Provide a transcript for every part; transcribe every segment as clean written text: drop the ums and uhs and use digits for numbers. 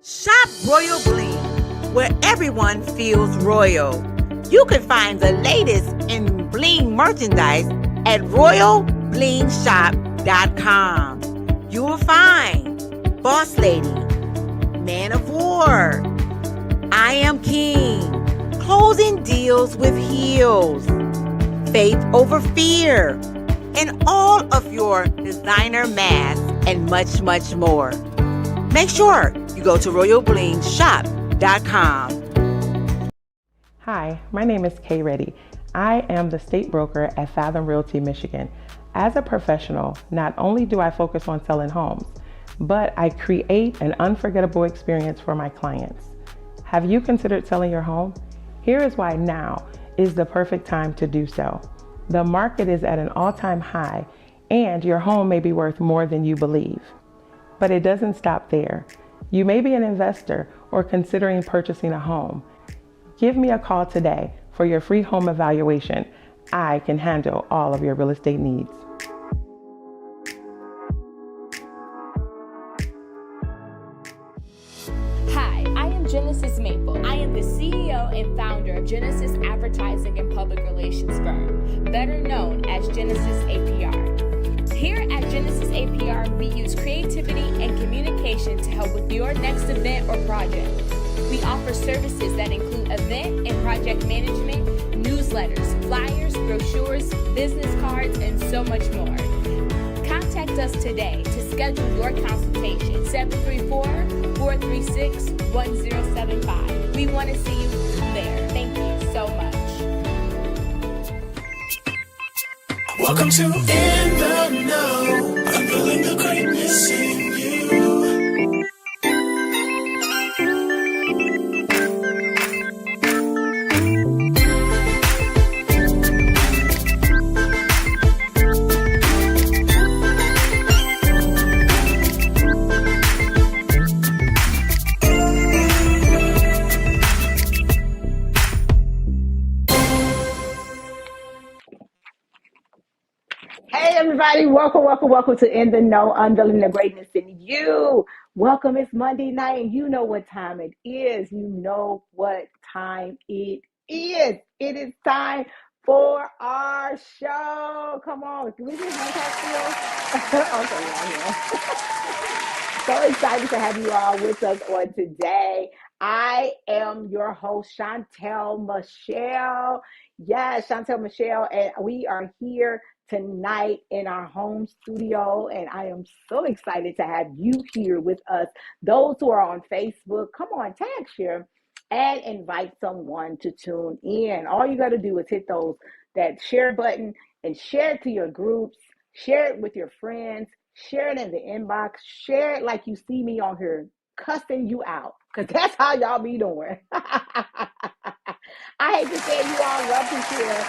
Shop Royal Bling, where everyone feels royal. You can find the latest in bling merchandise at royalblingshop.com. You will find Boss Lady, Man of War, I Am King, Closing Deals with Heels, Faith Over Fear, and all of your designer masks and much, much more. Make sure you go to royalblingshop.com. Hi, my name is Kay Reddy. I am the state broker at Fathom Realty, Michigan. As a professional, not only do I focus on selling homes, but I create an unforgettable experience for my clients. Have you considered selling your home? Here is why now is the perfect time to do so. The market is at an all-time high, and your home may be worth more than you believe. But it doesn't stop there. You may be an investor or considering purchasing a home. Give me a call today for your free home evaluation. I can handle all of your real estate needs. Hi, I am Genesis Maple. I am the CEO and founder of Genesis Advertising and Public Relations Firm, better known as Genesis APR. Here at Genesis APR, we use creativity and communication to help with your next event or project. We offer services that include event and project management, newsletters, flyers, brochures, business cards, and so much more. Contact us today to schedule your consultation, 734-436-1075. We want to see you there. Thank you so much. Welcome to In the Know, unveiling the greatness in you. Hey everybody, welcome to In the Know, unveiling the greatness in you. Welcome, it's Monday night and you know what time it is. You know what time it is. It is time for our show. Come on, can we just make that feel? Okay, so excited to have you all with us on today. I am your host, Chantel Michelle. Yes, Chantel Michelle, and we are here tonight in our home studio, and I am so excited to have you here with us. Those who are on Facebook, come on, tag share and invite someone to tune in. All you got to do is hit that share button and share it to your groups, share it with your friends, share it in the inbox, share it like you see me on here cussing you out, because that's how y'all be doing. I hate to say you all love to share,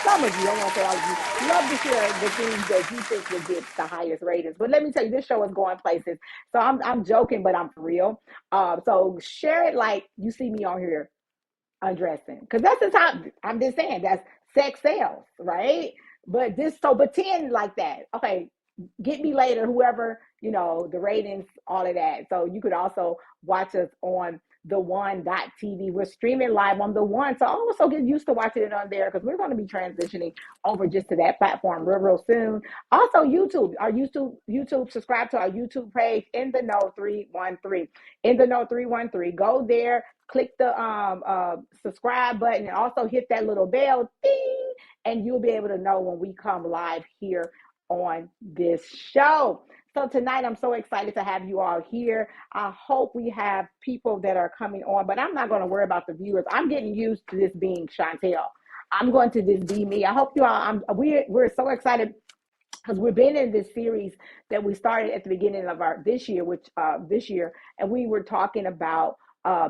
some of you, I won't say all of you, love to share the things that you think will get the highest ratings. But let me tell you, this show is going places. So I'm joking, but I'm for real. So share it like you see me on here undressing. Because that's just how, I'm just saying, that's sex sales, right? But pretend like that. Okay, get me later, whoever, the ratings, all of that. So you could also watch us on the one.tv. We're streaming live on the one. So also get used to watching it on there, because we're going to be transitioning over just to that platform real soon. Also YouTube, subscribe to our YouTube page, In the Know 313. In the Know 313. Go there, click the subscribe button, and also hit that little bell, ding, and you'll be able to know when we come live here on this show. So tonight, I'm so excited to have you all here. I hope we have people that are coming on, but I'm not going to worry about the viewers. I'm getting used to this being Chantel. I'm going to just be me. I hope you all, we're so excited, because we've been in this series that we started at the beginning of this year, and we were talking about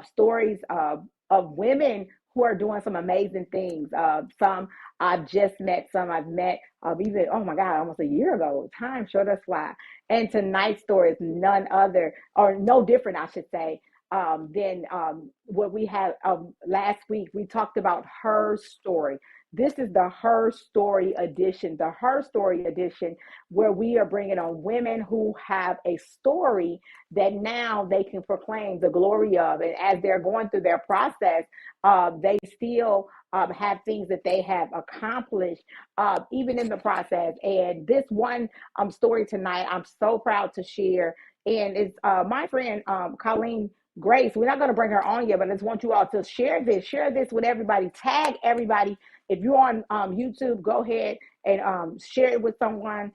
stories of women who are doing some amazing things. Some I've just met, some I've met even, oh my God, almost a year ago. Time sure does fly. And tonight's story is none other, or no different, I should say, Then what we had last week, we talked about her story. This is the Her Story edition, where we are bringing on women who have a story that now they can proclaim the glory of. And as they're going through their process, they still have things that they have accomplished, even in the process. And this one story tonight, I'm so proud to share. And it's my friend Colleen Grace. We're not going to bring her on yet, but I just want you all to share this with everybody. Tag everybody. If you're on YouTube, go ahead and share it with someone.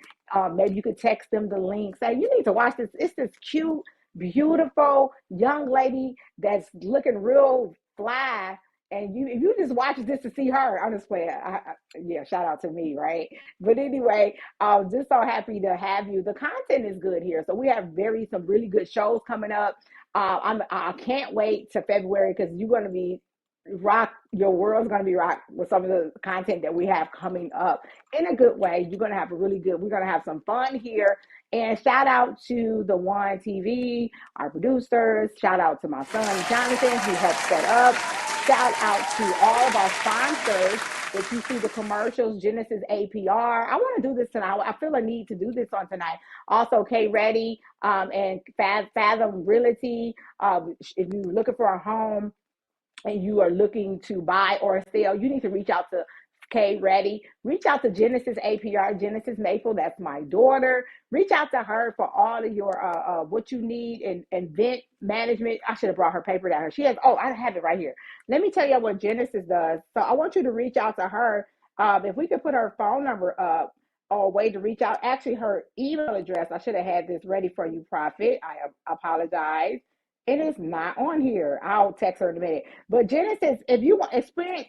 Maybe you could text them the link. Say, you need to watch this. It's this cute, beautiful young lady that's looking real fly. And if you just watch this to see her, I'm just playing. Yeah, shout out to me, right? But anyway, I'm just so happy to have you. The content is good here. So we have some really good shows coming up. I can't wait to February because you're going to be rock. Your world's going to be rock with some of the content that we have coming up in a good way. You're going to have we're going to have some fun here. And shout out to the One TV, our producers. Shout out to my son, Jonathan, who helped set up. Shout out to all of our sponsors that you see the commercials, Genesis APR. I want to do this tonight. I feel a need to do this on tonight. Also, K Ready and Fathom Realty. If you're looking for a home and you are looking to buy or sell, you need to reach out to K Ready. Reach out to Genesis APR, Genesis Maple. That's my daughter. Reach out to her for all of your what you need in event management. I should have brought her paper down here. She has, I have it right here. Let me tell you what Genesis does. So I want you to reach out to her. If we could put her phone number up or a way to reach out, actually her email address. I should have had this ready for you, Prophet. I apologize. It is not on here. I'll text her in a minute. But Genesis, if you want experience,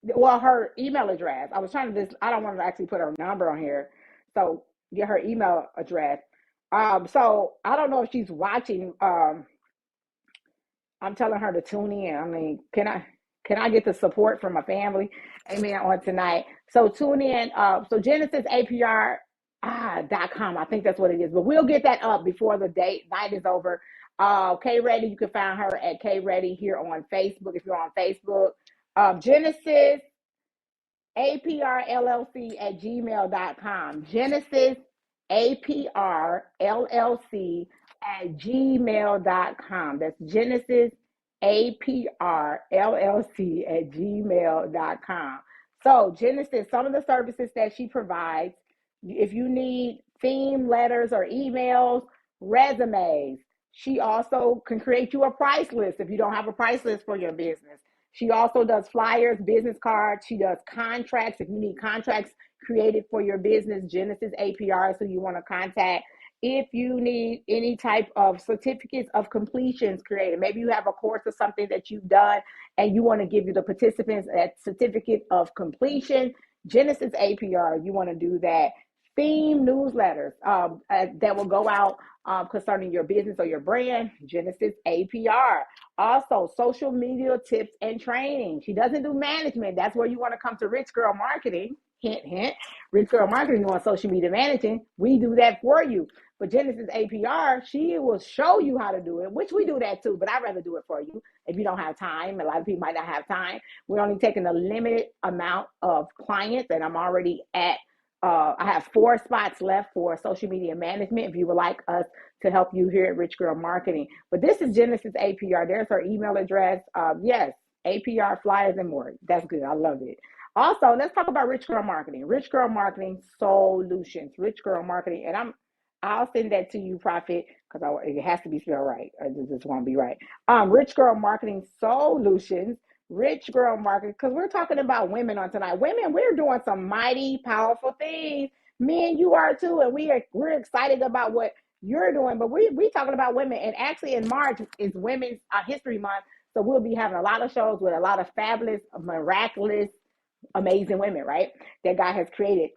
well, her email address. I was trying to I don't want to actually put her number on here. So get her email address. So I don't know if she's watching. I'm telling her to tune in. I mean, can I get the support from my family? Amen. On tonight. So tune in. So GenesisAPR.com. I think that's what it is. But we'll get that up before the night is over. K Ready, you can find her at K Ready here on Facebook if you're on Facebook. Genesis APR LLC at gmail.com. Genesis APR LLC at gmail.com. That's Genesis APR LLC at gmail.com. So Genesis, some of the services that she provides, if you need theme letters or emails, resumes, she also can create you a price list if you don't have a price list for your business. She also does flyers, business cards. She does contracts. If you need contracts created for your business, Genesis APR is who you want to contact. If you need any type of certificates of completions created, maybe you have a course or something that you've done and you want to give you the participants that certificate of completion, Genesis APR, you want to do that. Theme newsletters that will go out concerning your business or your brand, Genesis APR. Also, social media tips and training. She doesn't do management. That's where you want to come to Rich Girl Marketing. Hint, hint. Rich Girl Marketing on social media managing. We do that for you. But Genesis APR, she will show you how to do it, which we do that too, but I'd rather do it for you if you don't have time. A lot of people might not have time. We're only taking a limited amount of clients, and I'm already at I have 4 spots left for social media management if you would like us to help you here at Rich Girl Marketing. But this is Genesis APR. There's her email address. Yes, APR flyers and more. That's good. I love it. Also, let's talk about Rich Girl Marketing. Rich Girl Marketing Solutions. Rich Girl Marketing. And I'll send that to you, Prophet, because it has to be spelled right. I just won't be right. Rich Girl Marketing Solutions. Rich Girl Marketing, because we're talking about women on tonight. Women, we're doing some mighty, powerful things. Men, you are too, and we're excited about what you're doing. But we talking about women, and actually in March is Women's History Month, so we'll be having a lot of shows with a lot of fabulous, miraculous, amazing women, right? That God has created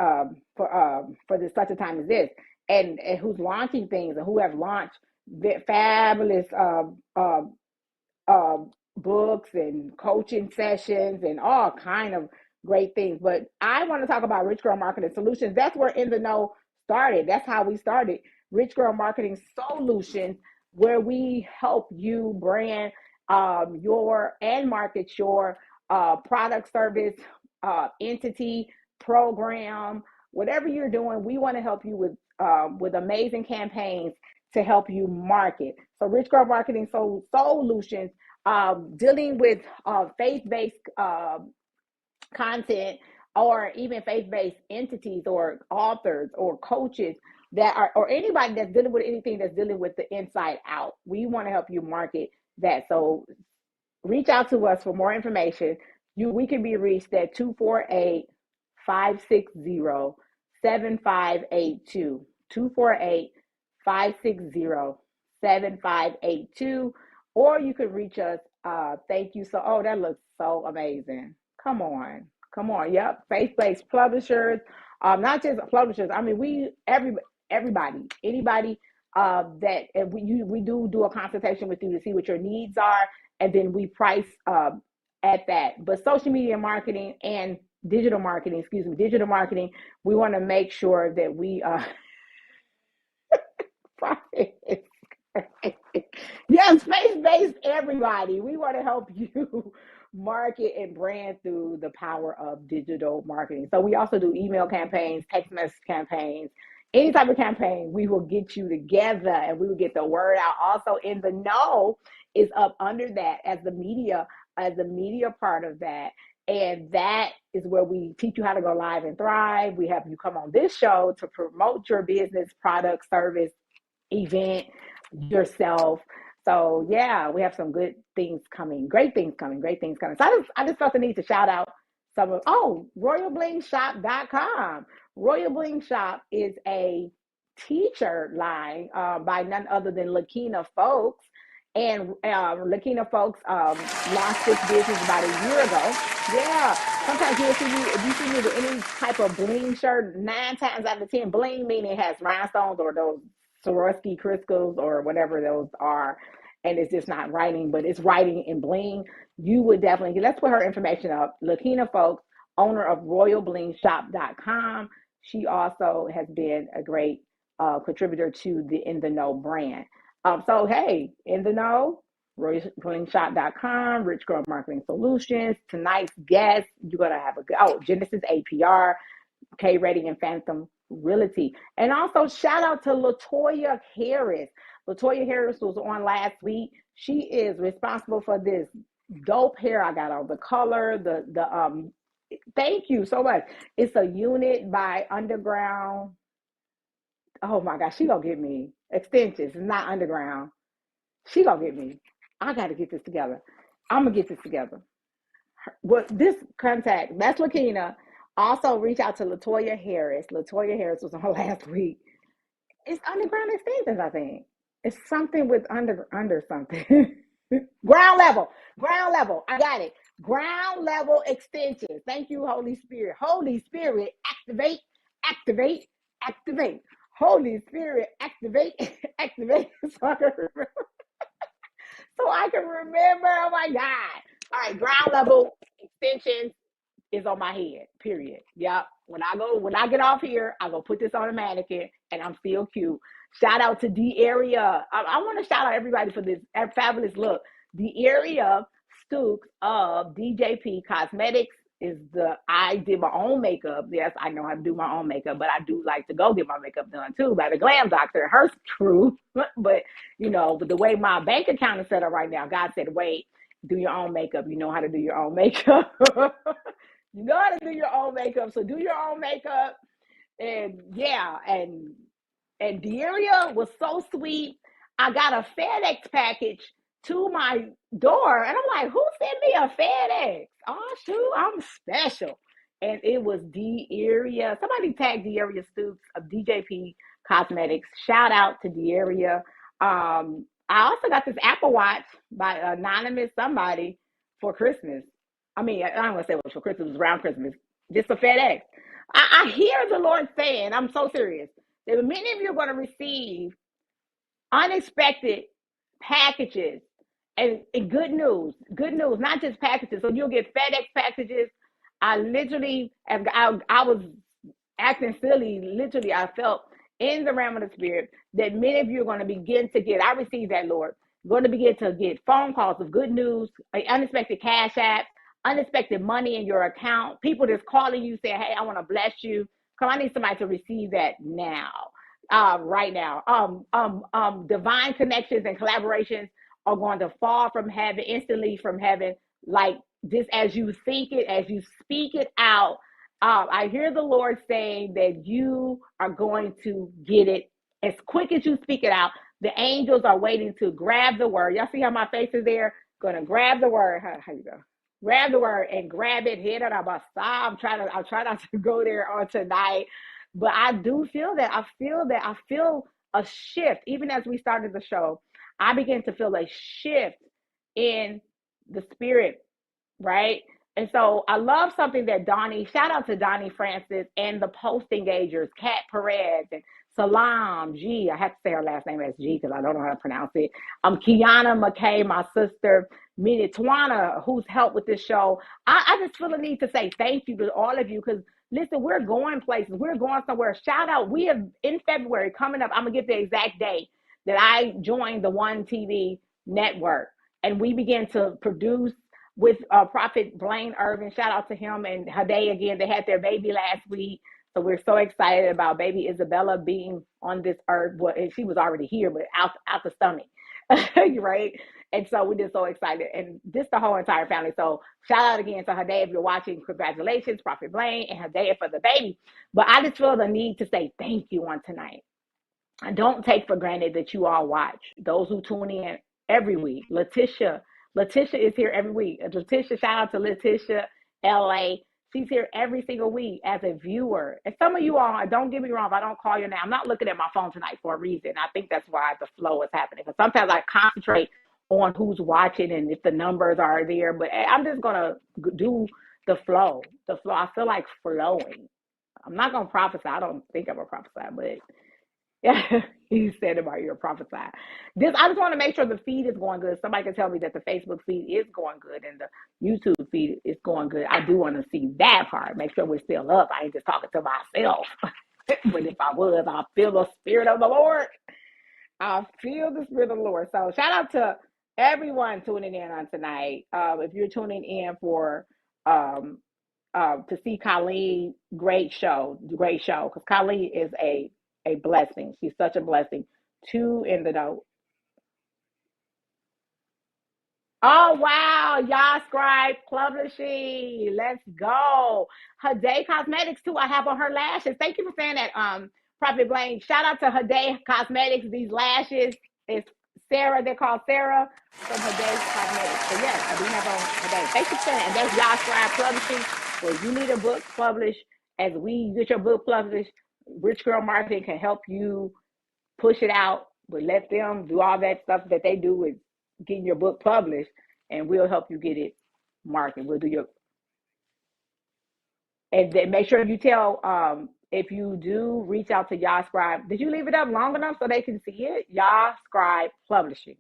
for this such a time as this, and who's launching things and who have launched fabulous books and coaching sessions and all kind of great things. But I want to talk about Rich Girl Marketing Solutions. That's where In the Know started. That's how we started. Rich Girl Marketing Solutions where we help you brand your and market your product, service, entity, program, whatever you're doing. We want to help you with amazing campaigns to help you market. So Rich Girl Marketing Solutions, dealing with faith-based content, or even faith-based entities or authors or coaches that are, or anybody that's dealing with anything that's dealing with the inside out. We want to help you market that. So reach out to us for more information. We can be reached at 248-560-7582. 248-560-7582. Or you can reach us. Thank you. So, oh, that looks so amazing. Come on. Yep. Faith-based publishers. Not just publishers. I mean, everybody, anybody that, and we do a consultation with you to see what your needs are, and then we price at that. But social media marketing and digital marketing, we want to make sure that we yes, faith-based everybody. We want to help you market and brand through the power of digital marketing. So we also do email campaigns, text message campaigns, any type of campaign. We will get you together and we will get the word out. Also, In the Know is up under that as the media part of that. And that is where we teach you how to go live and thrive. We have you come on this show to promote your business, product, service, event, yourself. So yeah, we have some good things coming, great things coming. So I just felt the need to shout out some of, royalblingshop.com. Royal Bling Shop is a t-shirt line by none other than Lakina Folks. And Lakina Folks launched this business about a year ago. Yeah, sometimes you'll see if you see me with any type of bling shirt, 9 times out of 10, bling meaning it has rhinestones or those Swarovski crystals or whatever those are, and it's just not writing, but it's writing in bling. You would definitely, let's put her information up. Lakina Folks, owner of royalblingshop.com. She also has been a great contributor to the In the Know brand. So hey, In the Know, royalblingshop.com, Rich Girl Marketing Solutions. Tonight's guest, you're gonna have Genesis APR, K Ready, and Phantom Realty. And also shout out to Latoya Harris. Latoya Harris was on last week. She is responsible for this dope hair I got on, the color, the thank you so much. It's a unit by Underground. Oh my gosh, she gonna get me. Extensions, not Underground. She gonna get me. I gotta get this together. I'm gonna get this together. Well, this contact, that's Lakina. Also, reach out to Latoya Harris. Latoya Harris was on last week. It's Underground Extensions, I think. It's something with under something. Ground level. I got it. Ground level extensions. Thank you, Holy Spirit. Holy Spirit, activate. Holy Spirit, activate. So I can remember. Oh my God. All right, ground level extensions is on my head, period. Yep. When I get off here, I go put this on a mannequin and I'm still cute. Shout out to D Area. I want to shout out everybody for this fabulous look. D Area Stooks of DJP Cosmetics I did my own makeup. Yes, I know how to do my own makeup, but I do like to go get my makeup done too by the Glam Doctor and her crew. But with the way my bank account is set up right now, God said, wait, do your own makeup. You know how to do your own makeup. You know how to do your own makeup. So do your own makeup. And yeah, and Dearia was so sweet. I got a FedEx package to my door. And I'm like, who sent me a FedEx? Oh, shoot, I'm special. And it was Dearia. Somebody tagged Dearia Stoops of DJP Cosmetics. Shout out to Dearia. I also got this Apple Watch by anonymous somebody for Christmas. I mean, I don't want to say it was for Christmas. It was around Christmas. Just a FedEx. I hear the Lord saying, I'm so serious, that many of you are going to receive unexpected packages and good news, not just packages. So you'll get FedEx packages. I literally, I was acting silly. Literally, I felt in the realm of the spirit that many of you are going to begin to get. I receive that, Lord. Going to begin to get phone calls of good news, unexpected cash apps, unexpected money in your account, people just calling you saying, hey, I want to bless you. Come, I need somebody to receive that now, right now. Divine connections and collaborations are going to fall from heaven, instantly from heaven, like just as you think it, as you speak it out. I hear the Lord saying that you are going to get it as quick as you speak it out. The angels are waiting to grab the word. Y'all see how my face is there? Going to grab the word. How you go? Grab the word and grab it. Hit it. I'm trying not to go there on tonight, but I do feel that. I feel a shift. Even as we started the show, I began to feel a shift in the spirit, right? And so I love something that shout out to Donnie Francis and the Post Engagers, Kat Perez and Salam G. I have to say her last name as G because I don't know how to pronounce it. Kiana McKay, my sister, Mina Twana, who's helped with this show. I just feel the need to say thank you to all of you because listen, we're going places. We're going somewhere. Shout out. We have in February coming up. I'm going to get the exact date that I joined the One TV network and we began to produce with Prophet Blaine Irvin. Shout out to him and Hade again. They had their baby last week. So we're so excited about baby Isabella being on this earth. Well, she was already here, but out the stomach, right? And so we're just so excited. And this the whole entire family. So shout out again to Hade if you're watching. Congratulations, Prophet Blaine and Hade for the baby. But I just feel the need to say thank you on tonight. I don't take for granted that you all watch. Those who tune in every week. Letitia is here every week. Letitia, shout out to Letitia, LA. She's here every single week as a viewer. And some of you all, don't get me wrong, if I don't call your name, I'm not looking at my phone tonight for a reason. I think that's why the flow is happening. Because sometimes I concentrate on who's watching and if the numbers are there. But I'm just going to do the flow. I feel like flowing. I'm not going to prophesy. I don't think I'm going to prophesy, but yeah, he said about your prophesy. I just want to make sure the feed is going good. Somebody can tell me that the Facebook feed is going good and the YouTube feed is going good. I do want to see that part. Make sure we're still up. I ain't just talking to myself. But if I was, I feel the Spirit of the Lord. I feel the Spirit of the Lord. So shout out to everyone tuning in on tonight. If you're tuning in for to see Colleen, great show. Because Colleen is a blessing. She's such a blessing. 2 in the note. Oh, wow. Y'all Scribe Publishing. Let's go. Hade Cosmetics, too. I have on her lashes. Thank you for saying that, Prophet Blaine. Shout out to Hade Cosmetics. These lashes is Sarah. They're called Sarah from Hade Cosmetics. So, yes, I do have on Hade. Thank you for saying that. And that's Y'all Scribe Publishing. Where you need a book published, as we get your book published, Rich Girl Marketing can help you push it out, but let them do all that stuff that they do with getting your book published, and we'll help you get it marketed. We'll do your, and then make sure you tell, if you do reach out to Y'all Scribe, did you leave it up long enough so they can see it? Y'all Scribe Publishing.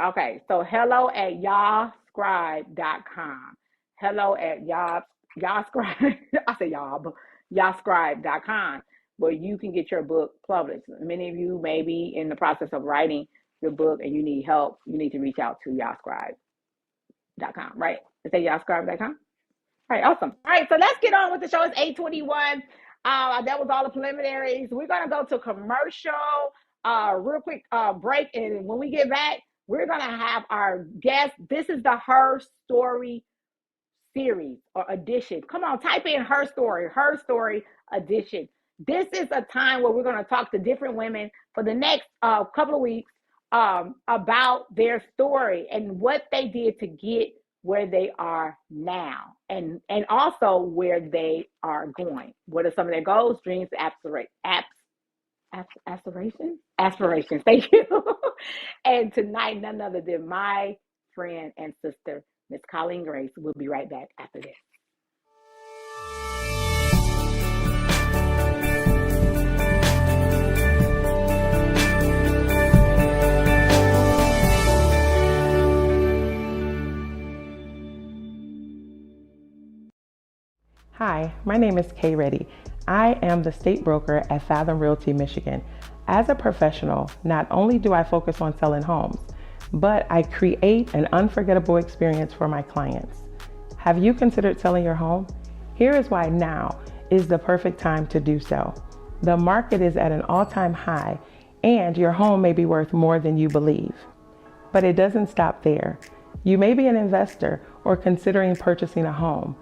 Okay, so hello at y'allscribe.com. Hello at y'all scribe. I say y'all, but y'allscribe.com, where you can get your book published. Many of you may be in the process of writing your book and you need help. You need to reach out to y'allscribe.com, right? Is that y'allscribe.com? All right, awesome. All right, so let's get on with the show. It's 8:21. That was all the preliminaries. We're going to go to commercial, real quick break. And when we get back, we're going to have our guest. This is the Her Story series or edition. Come on, type in Her Story edition. This is a time where we're going to talk to different women for the next couple of weeks about their story and what they did to get where they are now, and also where they are going. What are some of their goals, dreams, aspirations? Thank you. And tonight, none other than my friend and sister, Miss Colleen Grace. We'll be right back after this. Hi, my name is Kay Reddy. I am the state broker at Fathom Realty Michigan. As a professional, not only do I focus on selling homes, but I create an unforgettable experience for my clients. Have you considered selling your home? Here is why now is the perfect time to do so. The market is at an all-time high, and your home may be worth more than you believe. But it doesn't stop there. You may be an investor or considering purchasing a home.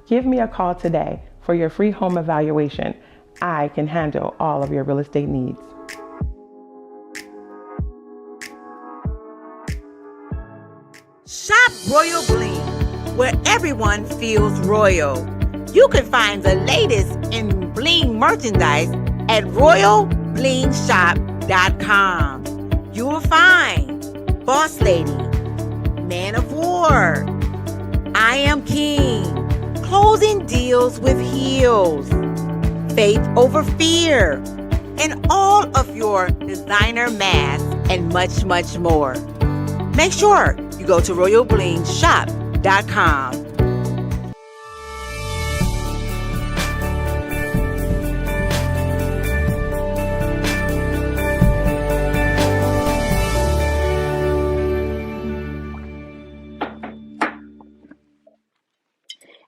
Give me a call today for your free home evaluation. I can handle all of your real estate needs. Shop Royal Bling, where everyone feels royal. You can find the latest in bling merchandise at royalblingshop.com. You will find Boss Lady, Man of War, I Am King, Closing Deals with Heels, Faith Over Fear, and all of your designer masks and much, much more. Make sure you go to royalblingshop.com.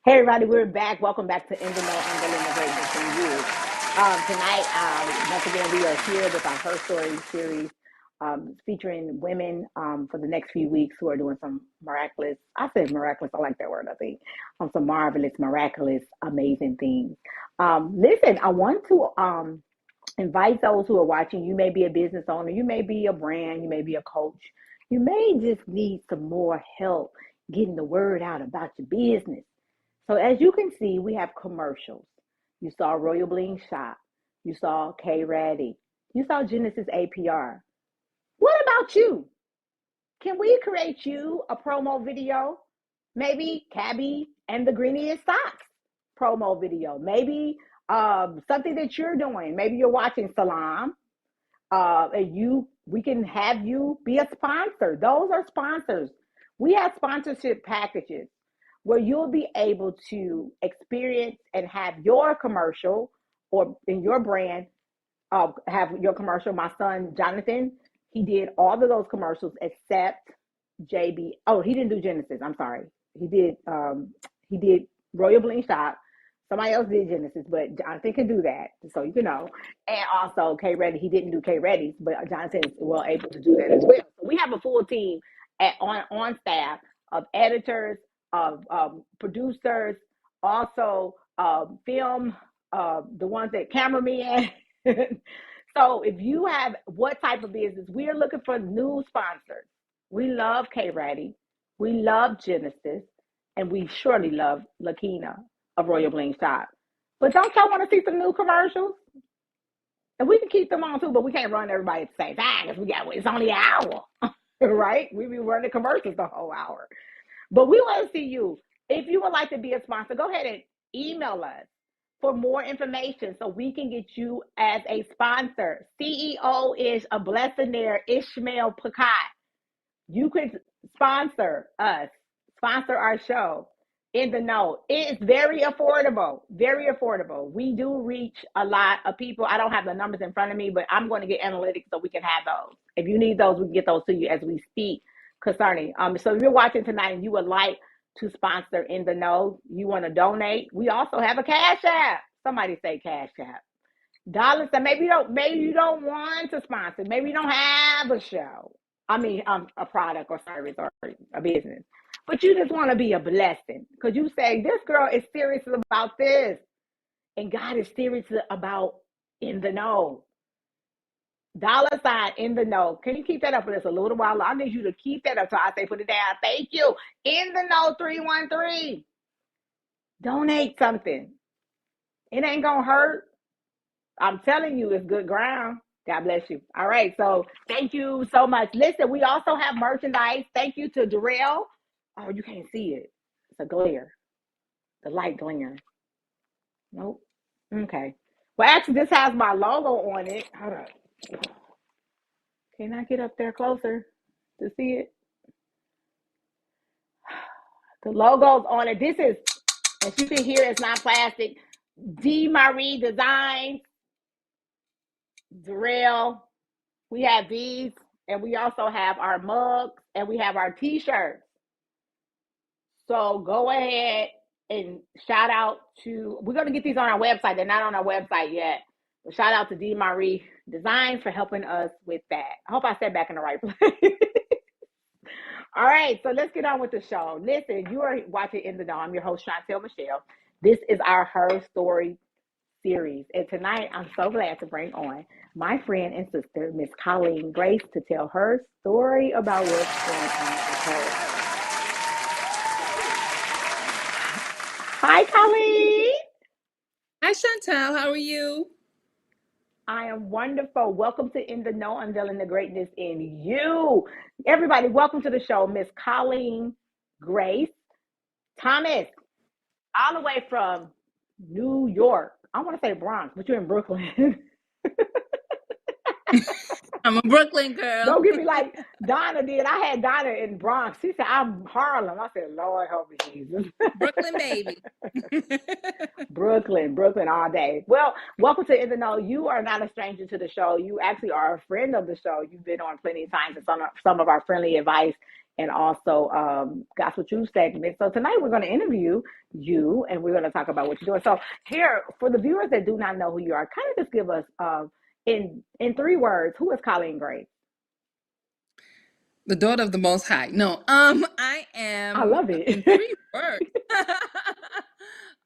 Hey everybody, we're back. Welcome back to In the Know, Unveiling the Greatness in You. Tonight, once again, we are here with our Her Story series, featuring women for the next few weeks who are doing some miraculous, I said miraculous, I like that word, I think, some marvelous, miraculous, amazing things. Listen, I want to invite those who are watching. You may be a business owner, you may be a brand, you may be a coach, you may just need some more help getting the word out about your business. So as you can see, we have commercials. You saw Royal Bling Shop. You saw K Ready. You saw Genesis APR. What about you? Can we create you a promo video? Maybe Cabby and the Greeniest Socks promo video. Maybe something that you're doing. Maybe you're watching Salam. And we can have you be a sponsor. Those are sponsors. We have sponsorship packages where you'll be able to experience and have your commercial or in your brand, have your commercial. My son, Jonathan, he did all of those commercials except JB. Oh, he didn't do Genesis. I'm sorry. He did Royal Bling Shop. Somebody else did Genesis, but Jonathan can do that, so you can know. And also K Ready, he didn't do K Ready, but Jonathan is well able to do that as well. So we have a full team on staff of editors, of producers, also film, the ones that cameramen. So if you have what type of business, we are looking for new sponsors. We love K Ready, we love Genesis, and we surely love Lakina of Royal Bling Shop. But don't y'all want to see some new commercials? And we can keep them on too, but we can't run everybody at the same time because it's only an hour, right? We be running commercials the whole hour. But we want to see you. If you would like to be a sponsor, go ahead and email us for more information so we can get you as a sponsor. CEO is a blessing there, Ishmael Pakat. You could sponsor us, sponsor our show. In the Know. It is very affordable, very affordable. We do reach a lot of people. I don't have the numbers in front of me, but I'm going to get analytics so we can have those. If you need those, we can get those to you as we speak concerning. So if you're watching tonight and you would like to sponsor In the Know, you want to donate, we also have a Cash App. Somebody say Cash App. Dollars. So maybe you don't want to sponsor. Maybe you don't have a show. I mean, a product or service or a business. But you just want to be a blessing because you say, this girl is serious about this. And God is serious about In the Know. $ In the Know. Can you keep that up for us a little while? I need you to keep that up. So I say, put it down. Thank you. In the Know 313. Donate something. It ain't going to hurt. I'm telling you, it's good ground. God bless you. All right. So thank you so much. Listen, we also have merchandise. Thank you to Darrell. Oh, you can't see it. It's a glare. The light glare. Nope. Okay. Well, actually, this has my logo on it. Hold on. Can I get up there closer to see it? The logo's on it. This is, as you can hear, it's not plastic. D. Marie Designs, Darrell. We have these, and we also have our mugs, and we have our T-shirts. So go ahead and shout out to. We're gonna get these on our website. They're not on our website yet. But shout out to D. Marie Designs for helping us with that. I hope I said back in the right place. All right, so let's get on with the show. Listen, you are watching In the Know. I'm your host, Chantel Michelle. This is our Her Story series. And tonight, I'm so glad to bring on my friend and sister, Miss Colleen Grace, to tell her story about what's going on with her. Hi, Colleen. Hi, Chantel. How are you? I am wonderful. Welcome to In the Know, unveiling the greatness in you. Everybody, welcome to the show, Miss Colleen Grace Thomas, all the way from New York. I want to say Bronx, but you're in Brooklyn. I'm a Brooklyn girl. Don't get me like Donna did. I had Donna in Bronx. She said, I'm Harlem. I said, Lord help me, Jesus. Brooklyn baby. Brooklyn all day. Well, welcome to In the Know. You are not a stranger to the show. You actually are a friend of the show. You've been on plenty of times in some of our friendly advice and also Gospel Truth segment. So tonight we're going to interview you and we're going to talk about what you're doing. So here, for the viewers that do not know who you are, kind of just give us in 3 words, who is Colleen Grace? The daughter of the Most High. No, I am. I love it. In 3 words.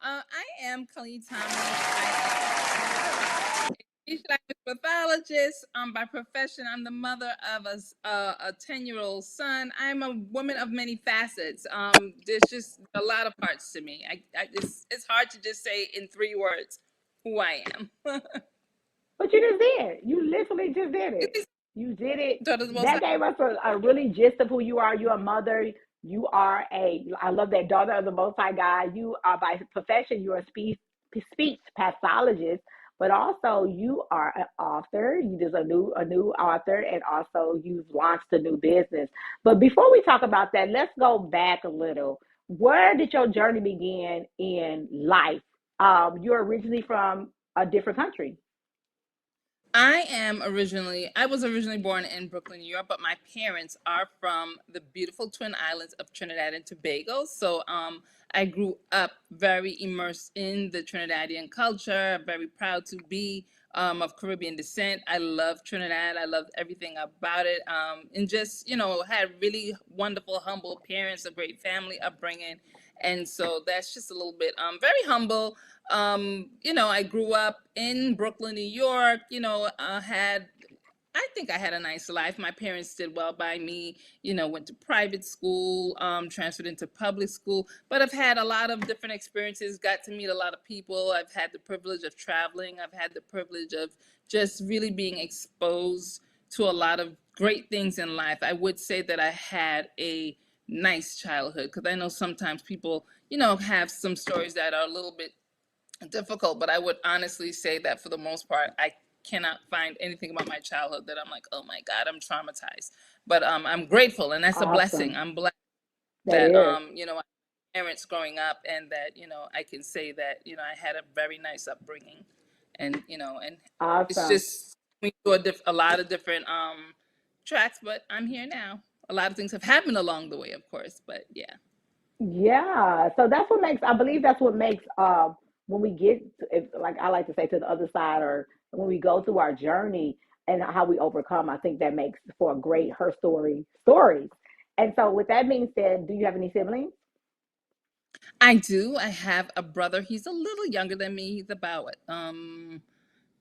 I am Colleen Thomas. I am a speech language pathologist. By profession, I'm the mother of a 10-year-old son. I'm a woman of many facets. There's just a lot of parts to me. It's hard to just say in 3 words who I am. But you just did. You literally just did it. You did it. That gave us a really gist of who you are. You're a mother. You are I love that, daughter of the Most High God. You are, by profession, you're a speech pathologist, but also you are an author. You just a new author, and also you've launched a new business. But before we talk about that, let's go back a little. Where did your journey begin in life? You're originally from a different country. I was originally born in Brooklyn, New York, but my parents are from the beautiful Twin Islands of Trinidad and Tobago. So I grew up very immersed in the Trinidadian culture, very proud to be of Caribbean descent. I love Trinidad. I loved everything about it. And just, had really wonderful, humble parents, a great family upbringing. And so that's just a little bit very humble. I grew up in Brooklyn, New York, I think I had a nice life. My parents did well by me, went to private school, transferred into public school, but I've had a lot of different experiences, got to meet a lot of people. I've had the privilege of traveling. I've had the privilege of just really being exposed to a lot of great things in life. I would say that I had a nice childhood, because I know sometimes people, have some stories that are a little bit difficult, but I would honestly say that for the most part, I cannot find anything about my childhood that I'm like, oh my God, I'm traumatized. But I'm grateful, and that's Awesome. a blessing. I'm blessed that I had parents growing up, and that I can say that I had a very nice upbringing, and and awesome. It's just we do a lot of different tracks, but I'm here now. A lot of things have happened along the way, of course, but yeah. Yeah, so I believe that's what makes when we get like I like to say, to the other side, or when we go through our journey and how we overcome. I think that makes for a great Her Stories. And so with that being said, do you have any siblings? I do. I have a brother. He's a little younger than me. He's about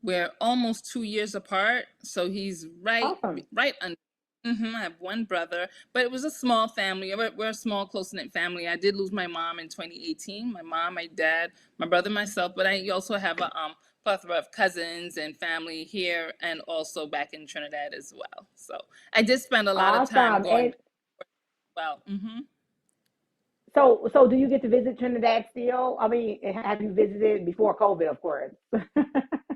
we're almost 2 years apart, so he's Awesome. right under. I have one brother, but it was a small family. We're a small, close-knit family. I did lose my mom in 2018. My mom, my dad, my brother, myself, but I also have a plethora of cousins and family here and also back in Trinidad as well. So I did spend a lot of time Awesome. going And well. so do you get to visit Trinidad still? I mean, have you visited before COVID, of course?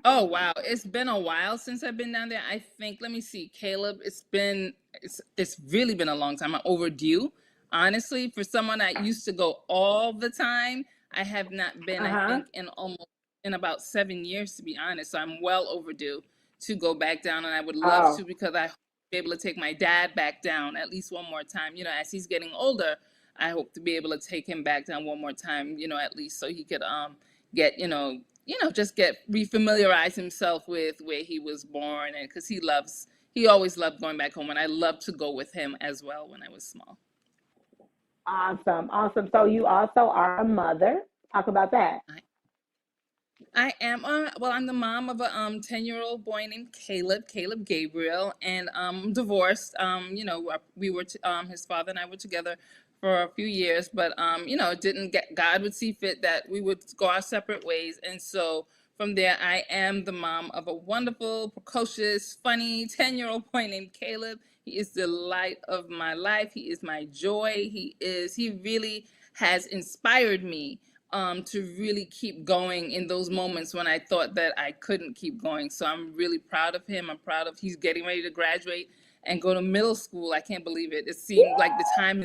Oh wow, it's been a while since I've been down there. I think, let me see, Caleb, it's really been a long time. I'm overdue. Honestly, for someone that used to go all the time, I have not been, I think, in in about 7 years, to be honest. So I'm well overdue to go back down, and I would love Oh, to, because I hope to be able to take my dad back down at least one more time. As he's getting older, I hope to be able to take him back down one more time. At least so he could get just get refamiliarize himself with where he was born, and because he always loved going back home, and I loved to go with him as well when I was small. awesome, awesome. So you also are a mother. Talk about that. I am. Well, I'm the mom of a 10-year-old boy named Caleb Gabriel, and divorced. We were his father and I were together for a few years, but it didn't get. God would see fit that we would go our separate ways, and so from there, I am the mom of a wonderful, precocious, funny 10-year-old boy named Caleb. He is the light of my life. He is my joy. He really has inspired me to really keep going in those moments when I thought that I couldn't keep going. So I'm really proud of him. I'm proud of he's getting ready to graduate and go to middle school. I can't believe it. It seems like the time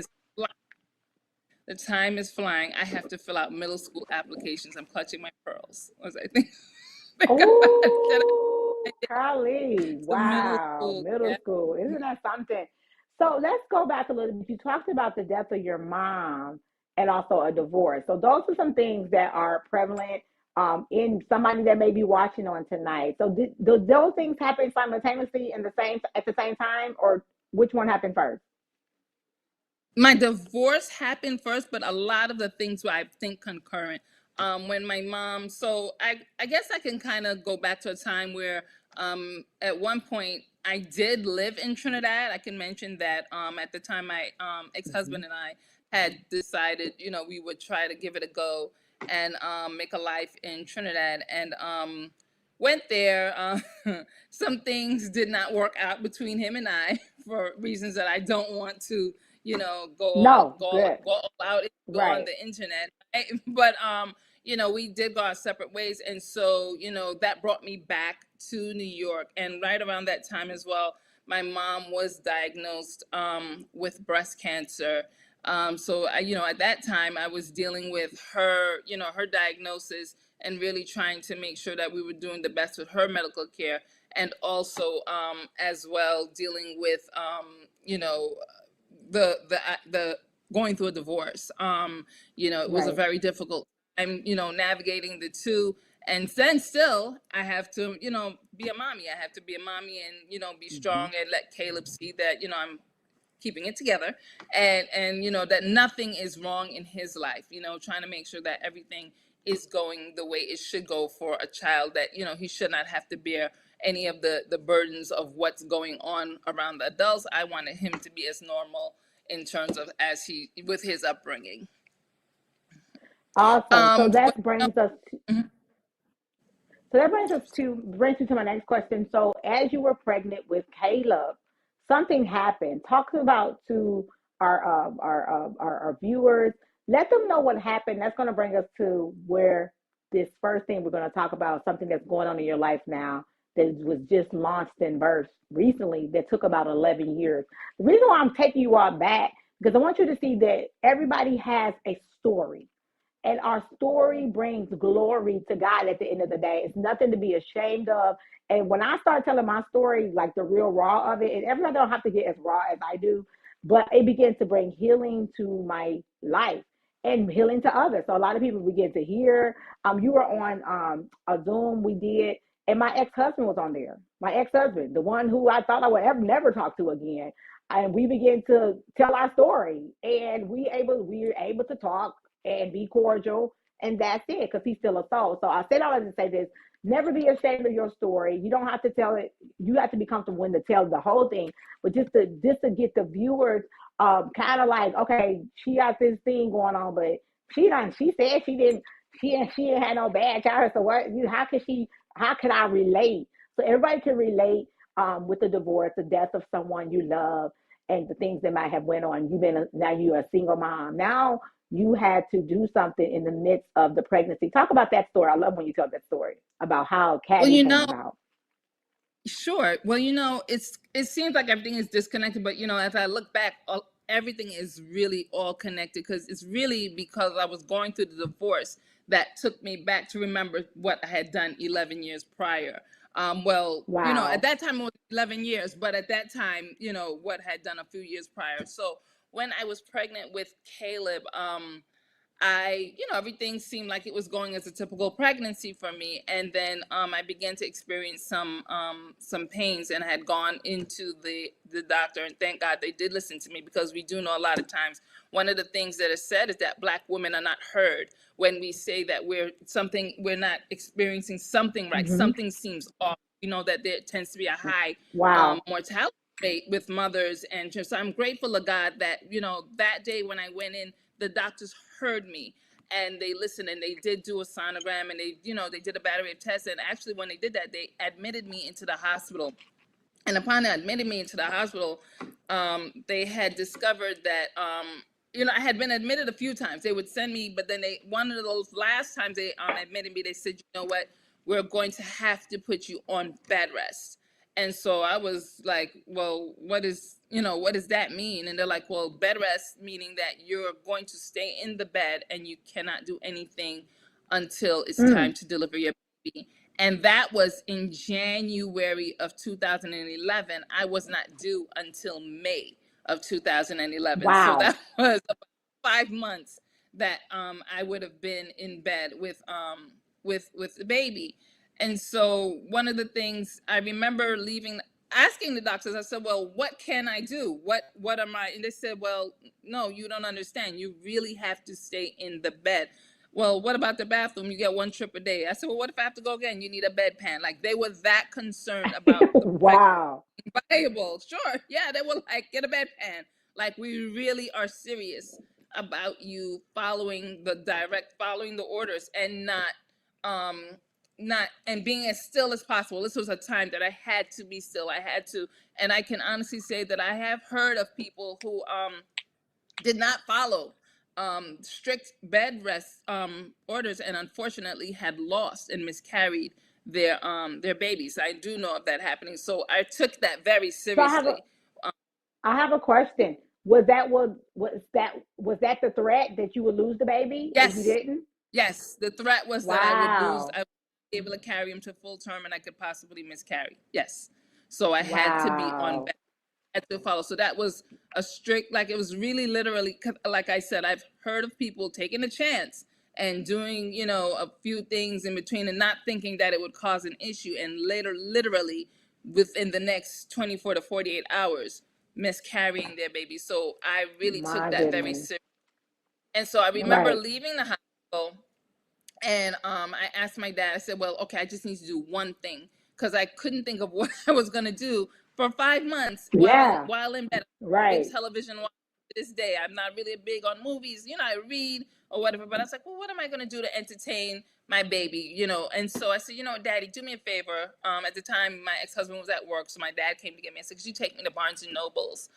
is flying. I have to fill out middle school applications. I'm clutching my pearls as I think, think about it. Oh, Get Carly. to middle Wow. school. Middle Yeah. school. Isn't that something? So let's go back a little bit. You talked about the death of your mom and also a divorce. So those are some things that are prevalent in somebody that may be watching on tonight. So did those things happen simultaneously at the same time, or which one happened first? My divorce happened first, but a lot of the things were, I think, concurrent. When my mom, so I guess I can kind of go back to a time where at one point I did live in Trinidad. I can mention that at the time my ex-husband Mhm. and I had decided, we would try to give it a go and make a life in Trinidad, and went there. Some things did not work out between him and I for reasons that I don't want to No, good. go all out on Right. the internet, right? But we did go our separate ways, and so that brought me back to New York. And right around that time as well, my mom was diagnosed with breast cancer. So at that time I was dealing with her, her diagnosis, and really trying to make sure that we were doing the best with her medical care, and also as well dealing with the going through a divorce. It was a Right. very difficult time, navigating the two. And then still I have to, be a mommy. I have to be a mommy and, be strong Mhm. and let Caleb see that, I'm keeping it together, and that nothing is wrong in his life, trying to make sure that everything is going the way it should go for a child, that he should not have to bear any of the burdens of what's going on around the adults. I wanted him to be as normal in terms of as he with his upbringing. Awesome. So But, that brings us mhm. So that brings me to my next question. So as you were pregnant with Caleb, something happened. Talk about to our viewers. Let them know what happened. That's going to bring us to where this first thing we're going to talk about, something that's going on in your life now that was just launched in birth recently that took about 11 years. The reason why I'm taking you all back, because I want you to see that everybody has a story, and our story brings glory to God at the end of the day. It's nothing to be ashamed of. And when I start telling my story, like the real raw of it, and everybody don't have to get as raw as I do, but it begins to bring healing to my life and healing to others. So a lot of people begin to hear. You were on a Zoom we did, and my ex-husband was on there. My ex-husband, the one who I thought I would ever never talk to again. And we began to tell our story, and we were able to talk and be cordial, and that's it, because he's still a soul. So I said all that to say this: never be ashamed of your story. You don't have to tell it. You have to be comfortable when to tell the whole thing, but just to get the viewers kind of like, okay, she got this thing going on, but she said she didn't have no bad childhood. So how could I relate? So everybody can relate with the divorce, the death of someone you love, and the things that might have went on. Now you're a single mom. Now you had to do something in the midst of the pregnancy. Talk about that story. I love when you tell that story about how Well, Caddy came about. sure. Well, it seems like everything is disconnected, but as I look back, everything is really all connected, because it's really because I was going through the divorce that took me back to remember what I had done 11 years prior. Well, you know, at Wow. that time it was 11 years, but at that time, you know, what I had done a few years prior. So when I was pregnant with Caleb, you know, everything seemed like it was going as a typical pregnancy for me. And then I began to experience some pains, and I had gone into the doctor, and thank God they did listen to me, because we do know a lot of times one of the things that is said is that Black women are not heard when we say that we're not experiencing something right. Hmm. Something seems off. You know, that there tends to be a high Wow. mortality rate with mothers. And just, so I'm grateful to God that, you know, that day when I went in, the doctors heard me and they listened, and they did do a sonogram, and they, you know, they did a battery of tests. And actually when they did that, they admitted me into the hospital. And upon admitting me into the hospital, they had discovered that, you know, I had been admitted a few times. They would send me, but then one of those last times they admitted me, they said, you know what, we're going to have to put you on bed rest. And so I was like, well, what does that mean? And they're like, well, bed rest, meaning that you're going to stay in the bed and you cannot do anything until it's time to deliver your baby. And that was in January of 2011. I was not due until May of 2011. So Wow. that was about 5 months that I would have been in bed with the baby. And so one of the things I remember asking the doctors, I said, well, what can I do? What am I? And they said, well, no, you don't understand. You really have to stay in the bed. Well, what about the bathroom? You get one trip a day. I said, well, what if I have to go again? You need a bedpan. Like, they were that concerned about the Wow. viable. Sure. Yeah, they were like, get a bedpan. Like, we really are serious about you following the orders, and not and being as still as possible. This was a time that I had to be still. And I can honestly say that I have heard of people who did not follow strict bed rest orders, and unfortunately had lost and miscarried their babies. I do know of that happening. So I took that very So seriously. I have a question. Was that the threat that you would lose the baby if you Yes, didn't? yes. The threat was that Wow. I would be able to carry him to full term, and I could possibly miscarry. Yes. So I had to be on Wow. bed, had to follow. So that was a strict, like, it was really literally, like I said, I've heard of people taking a chance and doing, you know, a few things in between and not thinking that it would cause an issue, and later, literally within the next 24 to 48 hours, miscarrying their baby. So I really took My that very goodness. seriously. And so I remember Right. leaving the hospital, and I asked my dad, I said, well, okay, I just need to do one thing, because I couldn't think of what I was going to do for 5 months Yeah. while in bed. I'm a big Right. television watcher to this day. I'm not really big on movies. You know, I read or whatever, but I was like, well, what am I going to do to entertain my baby? You know, and so I said, you know, Daddy, do me a favor. At the time, my ex-husband was at work, so my dad came to get me. I said, could you take me to Barnes and Nobles?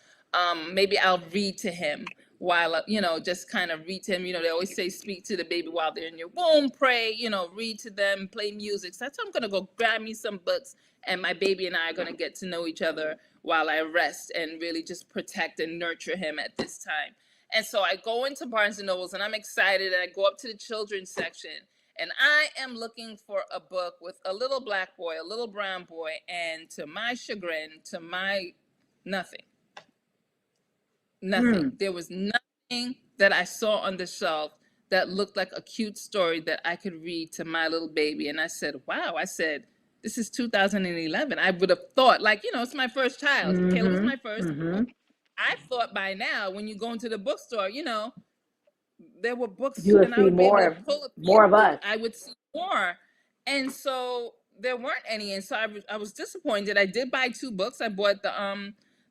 Maybe I'll read to him while, you know, just kind of read to him. You know, they always say speak to the baby while they're in your womb, pray, you know, read to them, play music. So I said, I'm going to go grab me some books, and my baby and I are going to get to know each other while I rest and really just protect and nurture him at this time. And so I go into Barnes and Nobles, and I'm excited, and I go up to the children's section, and I am looking for a book with a little Black boy, a little brown boy, and to my chagrin, nothing. Nothing. Mm. There was nothing that I saw on the shelf that looked like a cute story that I could read to my little baby. And I said, wow, I said, this is 2011. I would have thought, like, you know, it's my first child. Caleb was Mm-hmm. my first. Mm-hmm. I thought by now, when you go into the bookstore, you know, there were books, You will and I see would be able to more pull a more of few. us. I would see more. And so there weren't any. And so I was disappointed. I did buy 2 books. I bought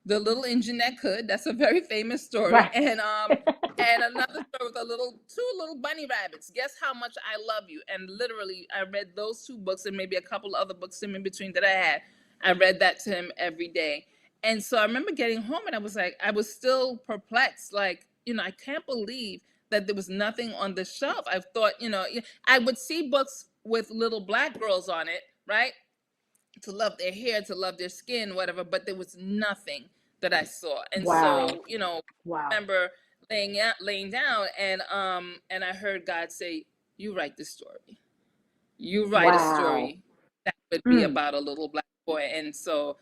the Little Engine That Could. That's a very famous story. Right. And another story with 2 little bunny rabbits. Guess How Much I Love You. And literally, I read those 2 books and maybe a couple other books in between that I had. I read that to him every day. And so I remember getting home, and I was like, I was still perplexed. Like, you know, I can't believe that there was nothing on the shelf. I thought, you know, I would see books with little Black girls on it, right? To love their hair, to love their skin, whatever, but there was nothing that I saw. And Wow. so, you know, I Wow. remember laying down, and I heard God say, you write the story. You write a Wow. story that would be Mm. about a little black boy. And so,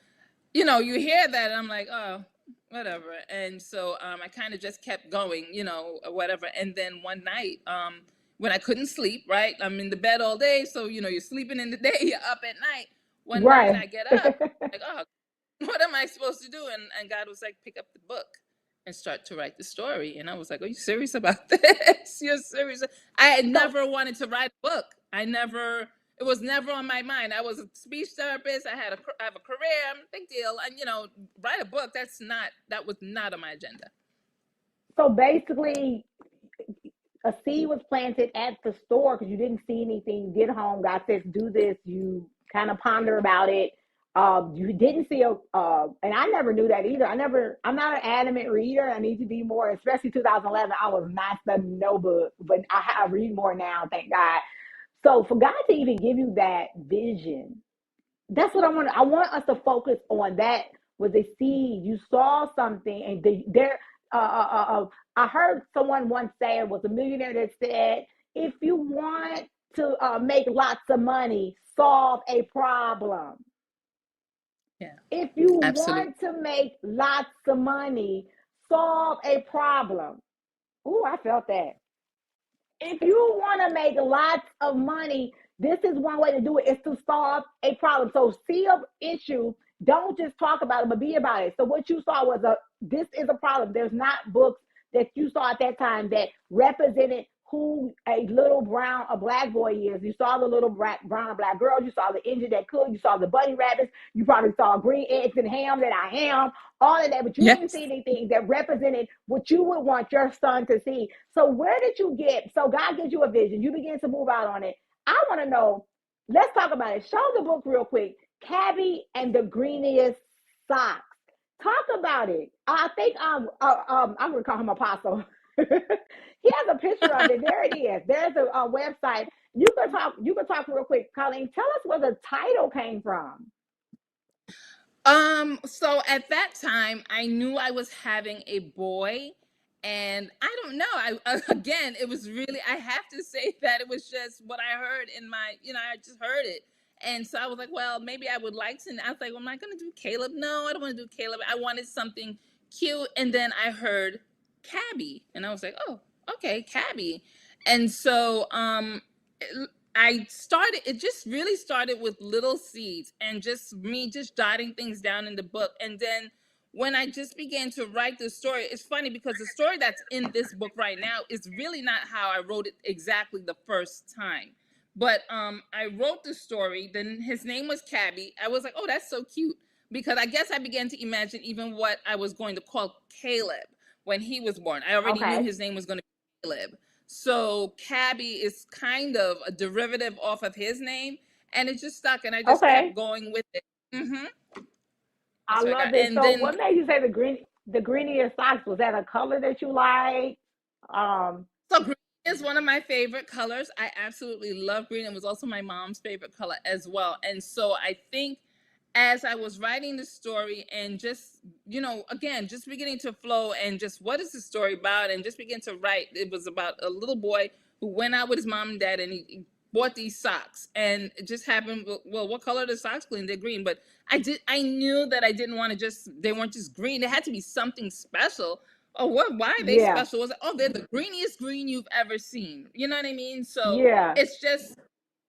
you know, you hear that, and I'm like, oh, whatever. And so I kind of just kept going, you know, whatever. And then one night, when I couldn't sleep, right? I'm in the bed all day. So, you know, you're sleeping in the day, you're up at night. One night Right. I get up, like, oh, what am I supposed to do? And God was like, pick up the book and start to write the story. And I was like, are you serious about this? You're serious? I had So never wanted to write a book. It was never on my mind. I was a speech therapist. I have a career, big deal. And, you know, write a book, that was not on my agenda. so basically, a seed was planted at the store because you didn't see anything. You get home, God says, do this. You kind of ponder about it. You didn't see and I never knew that either. I'm not an adamant reader. I need to be more, especially 2011. I was not studying no book, but I read more now, thank God. So for God to even give you that vision, that's what I want. I want us to focus on that. Was a seed. You saw something, and there. I heard someone once say, it was a millionaire that said, "If you want to make lots of money, solve a problem. Yeah, If you absolutely. want to make lots of money, solve a problem." Ooh, I felt that. If you want to make lots of money, this is one way to do it, is to solve a problem. So see an issue, don't just talk about it, but be about it. So what you saw was this is a problem. There's not books that you saw at that time that represented who a black boy is. You saw the little brown and black girls. You saw the engine that could. You saw the bunny rabbits. You probably saw green eggs and ham that I am. All of that, but you didn't Yes. see anything that represented what you would want your son to see. So where did you get? So God gives you a vision. You begin to move out on it. I want to know. Let's talk about it. Show the book real quick. Cabby and the Greeniest Socks. Talk about it. I think I'm going to call him Apostle. He has a picture of it. There it is. There's a website. You can talk real quick. Colleen, tell us where the title came from. So at that time, I knew I was having a boy, and I don't know. Again, it was really, I have to say that it was just what I heard in my, you know, I just heard it. And so I was like, well, maybe I would like to. I was like, well, am I going to do Caleb? No, I don't want to do Caleb. I wanted something cute. And then I heard Cabby, and I was like, oh, okay, Cabby. And so, it just really started with little seeds and just me just jotting things down in the book. And then when I just began to write the story, it's funny because the story that's in this book right now is really not how I wrote it exactly the first time. But I wrote the story, then his name was Cabby. I was like, oh, that's so cute. Because I guess I began to imagine even what I was going to call Caleb when he was born. I already knew Okay. his name was going to be Caleb. So Cabby is kind of a derivative off of his name, and it just stuck, and I just kept Okay. going with it. I That's what I love got. it. And So then what made you say the Greeniest Socks? Was that a color that you like? so green is one of my favorite colors. I absolutely love green. It was also my mom's favorite color as well. And so I think as I was writing the story and just, you know, again, just beginning to flow and just what is the story about and just begin to write. It was about a little boy who went out with his mom and dad and he bought these socks, and it just happened. Well, what color are the socks, Glenn? They're green. But I knew that I didn't want to they weren't just green. There had to be something special. Oh, what? Why are they Yeah. special? Was it, oh, they're the greeniest green you've ever seen. You know what I mean? So Yeah. it's just,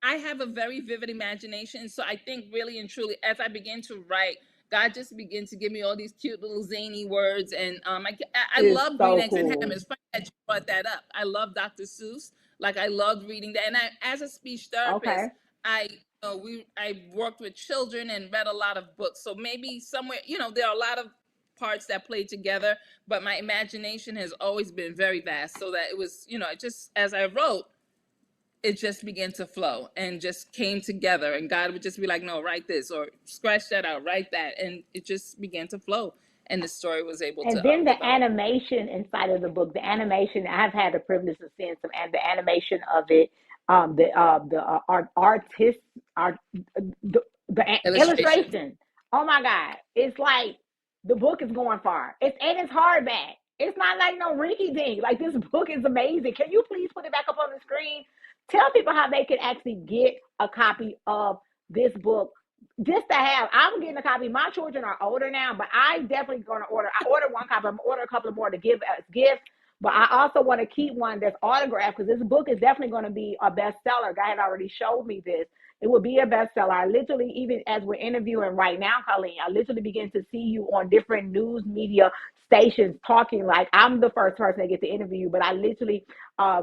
I have a very vivid imagination. So I think really and truly, as I began to write, God just began to give me all these cute little zany words. And I It's love Green so Eggs and Ham. cool. It's funny that you brought that up. I love Dr. Seuss. Like I loved reading that. And as a speech Okay. therapist, I worked with children and read a lot of books. So maybe somewhere, you know, there are a lot of parts that play together, but my imagination has always been very vast. So that it was, you know, it just, as I wrote, it just began to flow and just came together, and God would just be like, no, write this or scratch that out, write that. And it just began to flow, and the story was able And to then the develop. animation inside of the book, the animation, I've had the privilege of seeing some, and the animation of it, art, the Illustration. illustration. Oh my God. It's like the book is going far. It's hardback. It's not like no rinky dink. Like this book is amazing. Can you please put it back up on the screen? Tell people how they can actually get a copy of this book. Just to have, I'm getting a copy. My children are older now, but I definitely going to order. I ordered one copy. I'm going to order a couple of more to give as gifts. But I also want to keep one that's autographed because this book is definitely going to be a bestseller. God had already showed me this. It will be a bestseller. I literally, even as we're interviewing right now, Colleen, I literally begin to see you on different news media stations talking like I'm the first person to get to interview you. But I literally,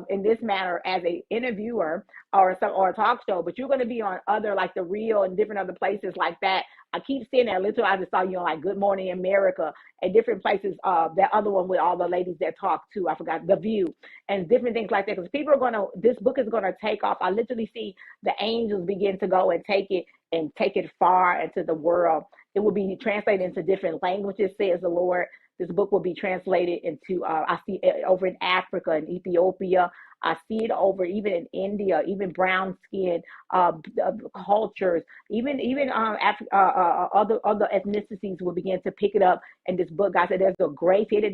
in this manner, as a interviewer or a talk show, but you're going to be on other like The Real and different other places like that. I keep seeing that. Literally, I just saw you on like Good Morning America and different places. That other one with all the ladies that talk too. I forgot, The View and different things like that. Because people are going to, this book is going to take off. I literally see the angels begin to go and take it far into the world. It will be translated into different languages, says the Lord. This book will be translated into, I see it over in Africa and Ethiopia. I see it over even in India, even brown skin cultures, even other ethnicities will begin to pick it up. And this book, God said, there's a grace. There's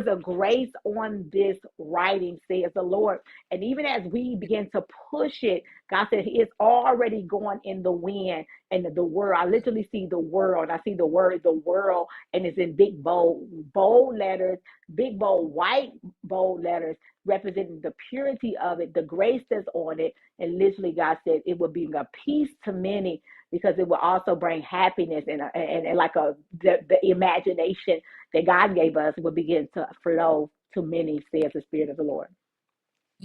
a grace on this writing, says the Lord. And even as we begin to push it, God said it's already going in the wind and the world. I literally see the world. I see the word, the world, and it's in big bold letters, big bold white bold letters, representing the purity of it, the grace that's on it. And literally, God said it will be a peace to many because it will also bring happiness and like the imagination that God gave us will begin to flow to many, says the Spirit of the Lord.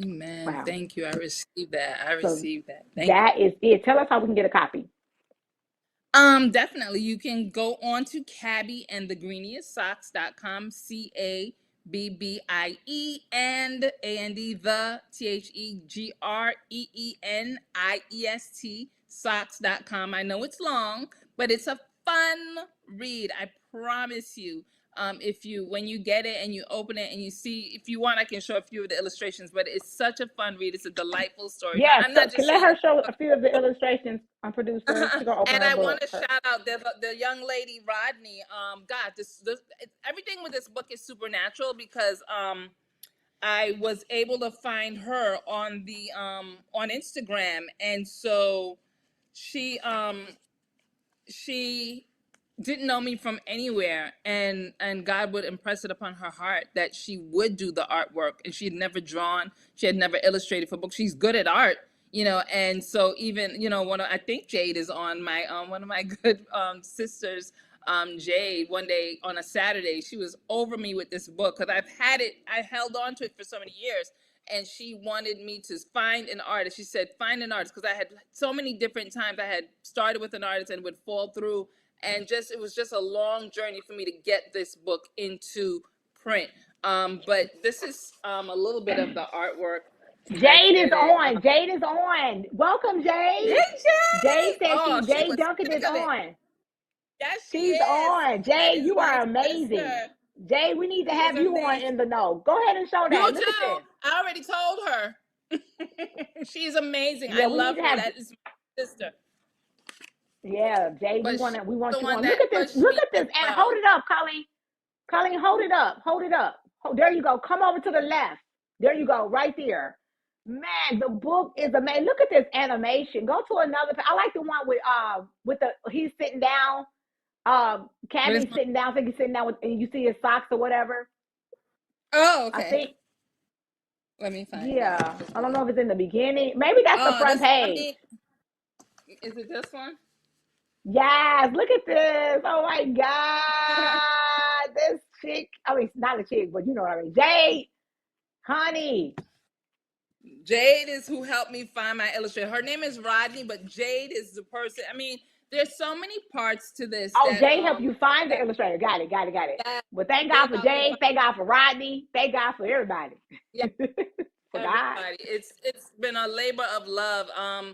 Amen. Wow. Thank you. I received that. I So received that. Thank that is it. Tell us how we can get a copy. Definitely. You can go on to Cabby and the Greeniest Socks.com, CABBIE and A-N-D, the THEGREENIEST socks.com. I know it's long, but it's a fun read. I promise you. When you get it and you open it and you see, if you want, I can show a few of the illustrations, but it's such a fun read. It's a delightful story. Yeah, I'm so not just let saying her show a few of the illustrations. I'm producer. She's gonna open and her I book. want to shout out the young lady Rodney. God, this everything with this book is supernatural because I was able to find her on the on Instagram, and so she didn't know me from anywhere, and God would impress it upon her heart that she would do the artwork, and she had never drawn, she had never illustrated for books. She's good at art, and so even I think Jade is on my one of my good sisters, Jade. One day on a Saturday, she was over me with this book because I held on to it for so many years. And she wanted me to find an artist. She said, find an artist, because I had so many different times I had started with an artist and would fall through. And it was just a long journey for me to get this book into print. But this is a little bit of the artwork. Jade is on. Jade is on. Welcome, Jade. Hey, Jade. Jade says She Jade was Duncan is sick of it. on. Yes, she She's is. on. That Jade, is you my are amazing. sister. Jade, we need to She have is you on amazing. in the know. Go ahead and show that. You Look at too. this. I already told her. She's amazing. Yeah, I we love need to her. have. That is my sister. Yeah, Jade, we But want she's you the one on. that Look at this. pushed Look me at as this. And well. hold it up, Colleen. Colleen, hold it up. Hold it up. There you go. Come over to the left. There you go. Right there. Man, the book is amazing. Look at this animation. Go to another. I like the one with he's sitting down. Cabby's sitting down. I think he's sitting down and you see his socks or whatever. Oh, okay. I think. Let me find Yeah, it. I don't know if it's in the beginning. Maybe that's the front page. Is it this one? Yes, look at this. Oh my God. This chick, I mean, not a chick, but you know what I mean. Jade, honey. Jade is who helped me find my illustrator. Her name is Rodney, but Jade is the person. I mean, there's so many parts to this. Oh, Jade helped you find the illustrator. Got it. Yeah, Well, thank God for Jade. Thank God for Rodney. Thank God for everybody. Yeah. For God. It's been a labor of love. I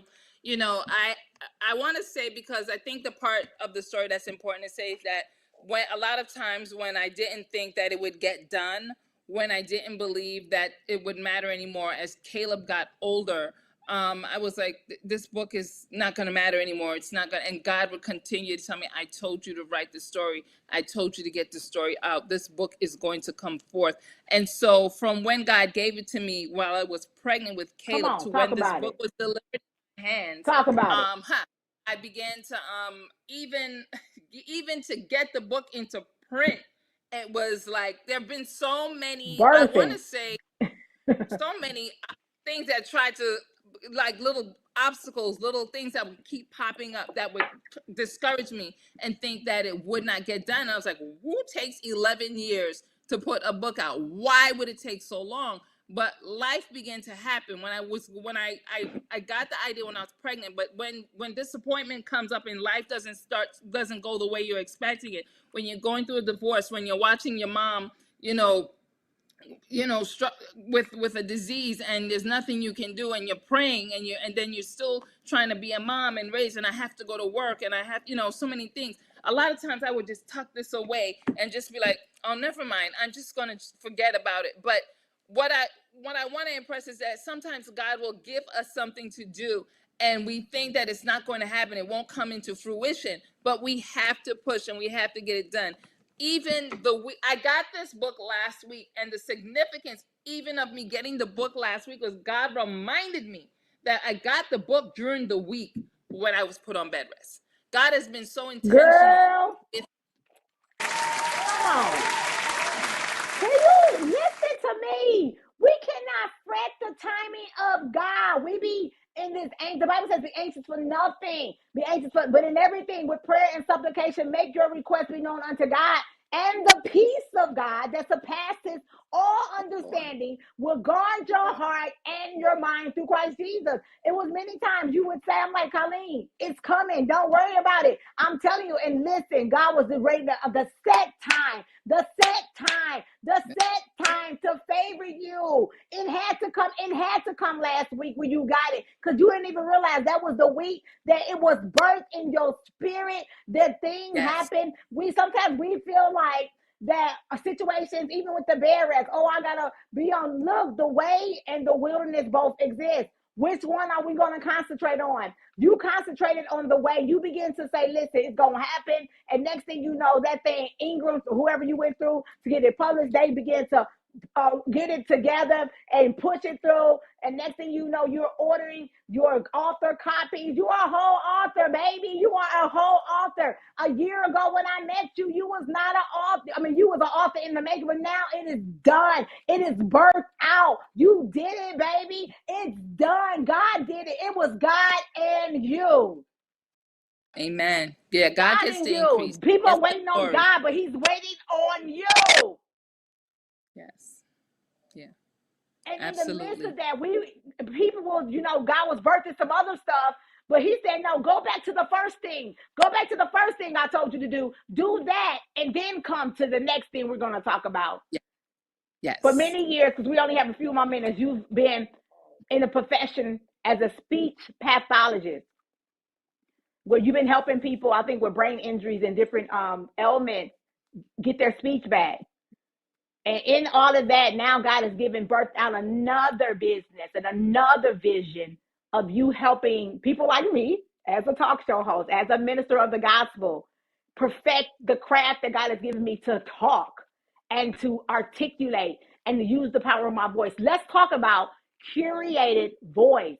want to say, because I think the part of the story that's important to say is that when a lot of times when I didn't think that it would get done, when I didn't believe that it would matter anymore, as Caleb got older, I was like, this book is not going to matter anymore. It's not going to, and God would continue to tell me, I told you to write the story. I told you to get the story out. This book is going to come forth. And so from when God gave it to me while I was pregnant with Come Caleb on, to talk when this about book it. was delivered in my hands, Talk about it. I began to, even, even to get the book into print, it was like, there've been so many, I want to Birthing. say, so many things that tried to, like, little obstacles, little things that would keep popping up that would discourage me and think that it would not get done. I was like, who takes 11 years to put a book out? Why would it take so long? But life began to happen when I got the idea when I was pregnant. But when disappointment comes up and life doesn't go the way you're expecting it, when you're going through a divorce, when you're watching your mom, with a disease and there's nothing you can do, and you're praying and then you're still trying to be a mom and raise, and I have to go to work, and I have so many things. A lot of times I would just tuck this away and just be like, oh, never mind, I'm just gonna forget about it. But what I want to impress is that sometimes God will give us something to do, and we think that it's not going to happen, it won't come into fruition, but we have to push and we have to get it done. Even I got this book last week, and the significance even of me getting the book last week was God reminded me that I got the book during the week when I was put on bed rest. God has been so intentional. Girl, come on. Can you listen to me? We cannot fret the timing of God. We be in this anxious. The Bible says, be anxious for nothing. Be anxious for, but in everything, with prayer and supplication, make your request be known unto God. And the peace of God that surpasses all understanding will guard your heart and your mind through Christ Jesus. It was many times you would say, I'm like, Colleen, it's coming. Don't worry about it. I'm telling you. And listen, God was the set time, the set time to favor you. It had to come. It had to come last week when you got it, because you didn't even realize that was the week that it was birthed in your spirit. That thing happened. Sometimes we feel like that situations, even with the bed rest, oh, I gotta be on. Look, the way and the wilderness both exist. Which one are we going to concentrate on? You concentrated on the way. You begin to say, listen, it's going to happen. And next thing you know, that thing, Ingram, whoever you went through to get it published, they begin to get it together and push it through. And next thing you know, you're ordering your author copies. You are a whole author, baby. You are a whole author. A year ago when I met you, you was not an author. I mean, you was an author in the making, but now it is done. It is birthed out. You did it, baby. It's done. God did it. It was God and you. Amen. Yeah, God gets the increase. People are waiting on God, but he's waiting on you. Yes. Yeah. And absolutely. In the midst of that, people will, God was birthing some other stuff, but he said, no, go back to the first thing. Go back to the first thing I told you to do. Do that, and then come to the next thing we're going to talk about. Yeah. Yes. For many years, because we only have a few more minutes, you've been in a profession as a speech pathologist, where you've been helping people, I think, with brain injuries and different ailments get their speech back. And in all of that, now God has given birth out another business and another vision of you helping people like me, as a talk show host, as a minister of the gospel, perfect the craft that God has given me to talk and to articulate and to use the power of my voice. Let's talk about curated voice.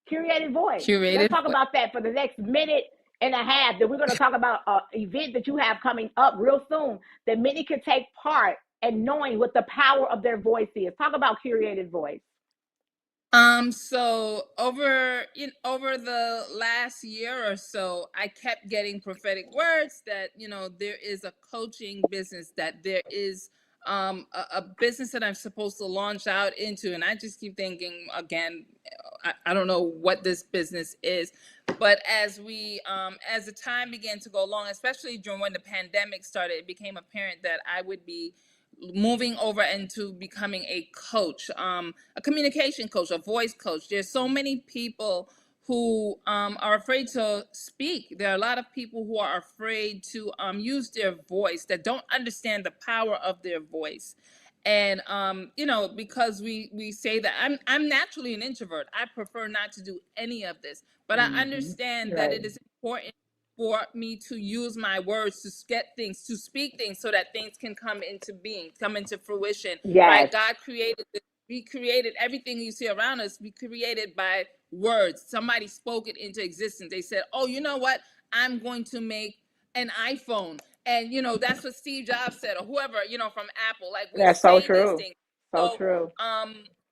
Let's talk about that for the next minute and a half. That we're going to talk about an event that you have coming up real soon that many can take part and knowing what the power of their voice is. Talk about curated voice. So over the last year or so, I kept getting prophetic words that, there is a coaching business, that there is a business that I'm supposed to launch out into. And I just keep thinking, again, I don't know what this business is. But as the time began to go along, especially during when the pandemic started, it became apparent that I would be moving over into becoming a coach, a communication coach, a voice coach. There's so many people who are afraid to speak. There are a lot of people who are afraid to use their voice, that don't understand the power of their voice. And because we say that I'm naturally an introvert, I prefer not to do any of this, but I understand that Right. it is important for me to use my words to get things, to speak things, so that things can come into being, come into fruition. Yes. Right? God created this. We created everything you see around us. We created by words. Somebody spoke it into existence. They said, "Oh, you know what? I'm going to make an iPhone." And that's what Steve Jobs said, or whoever, from Apple. Like, we That's so say these true. things. So So, true.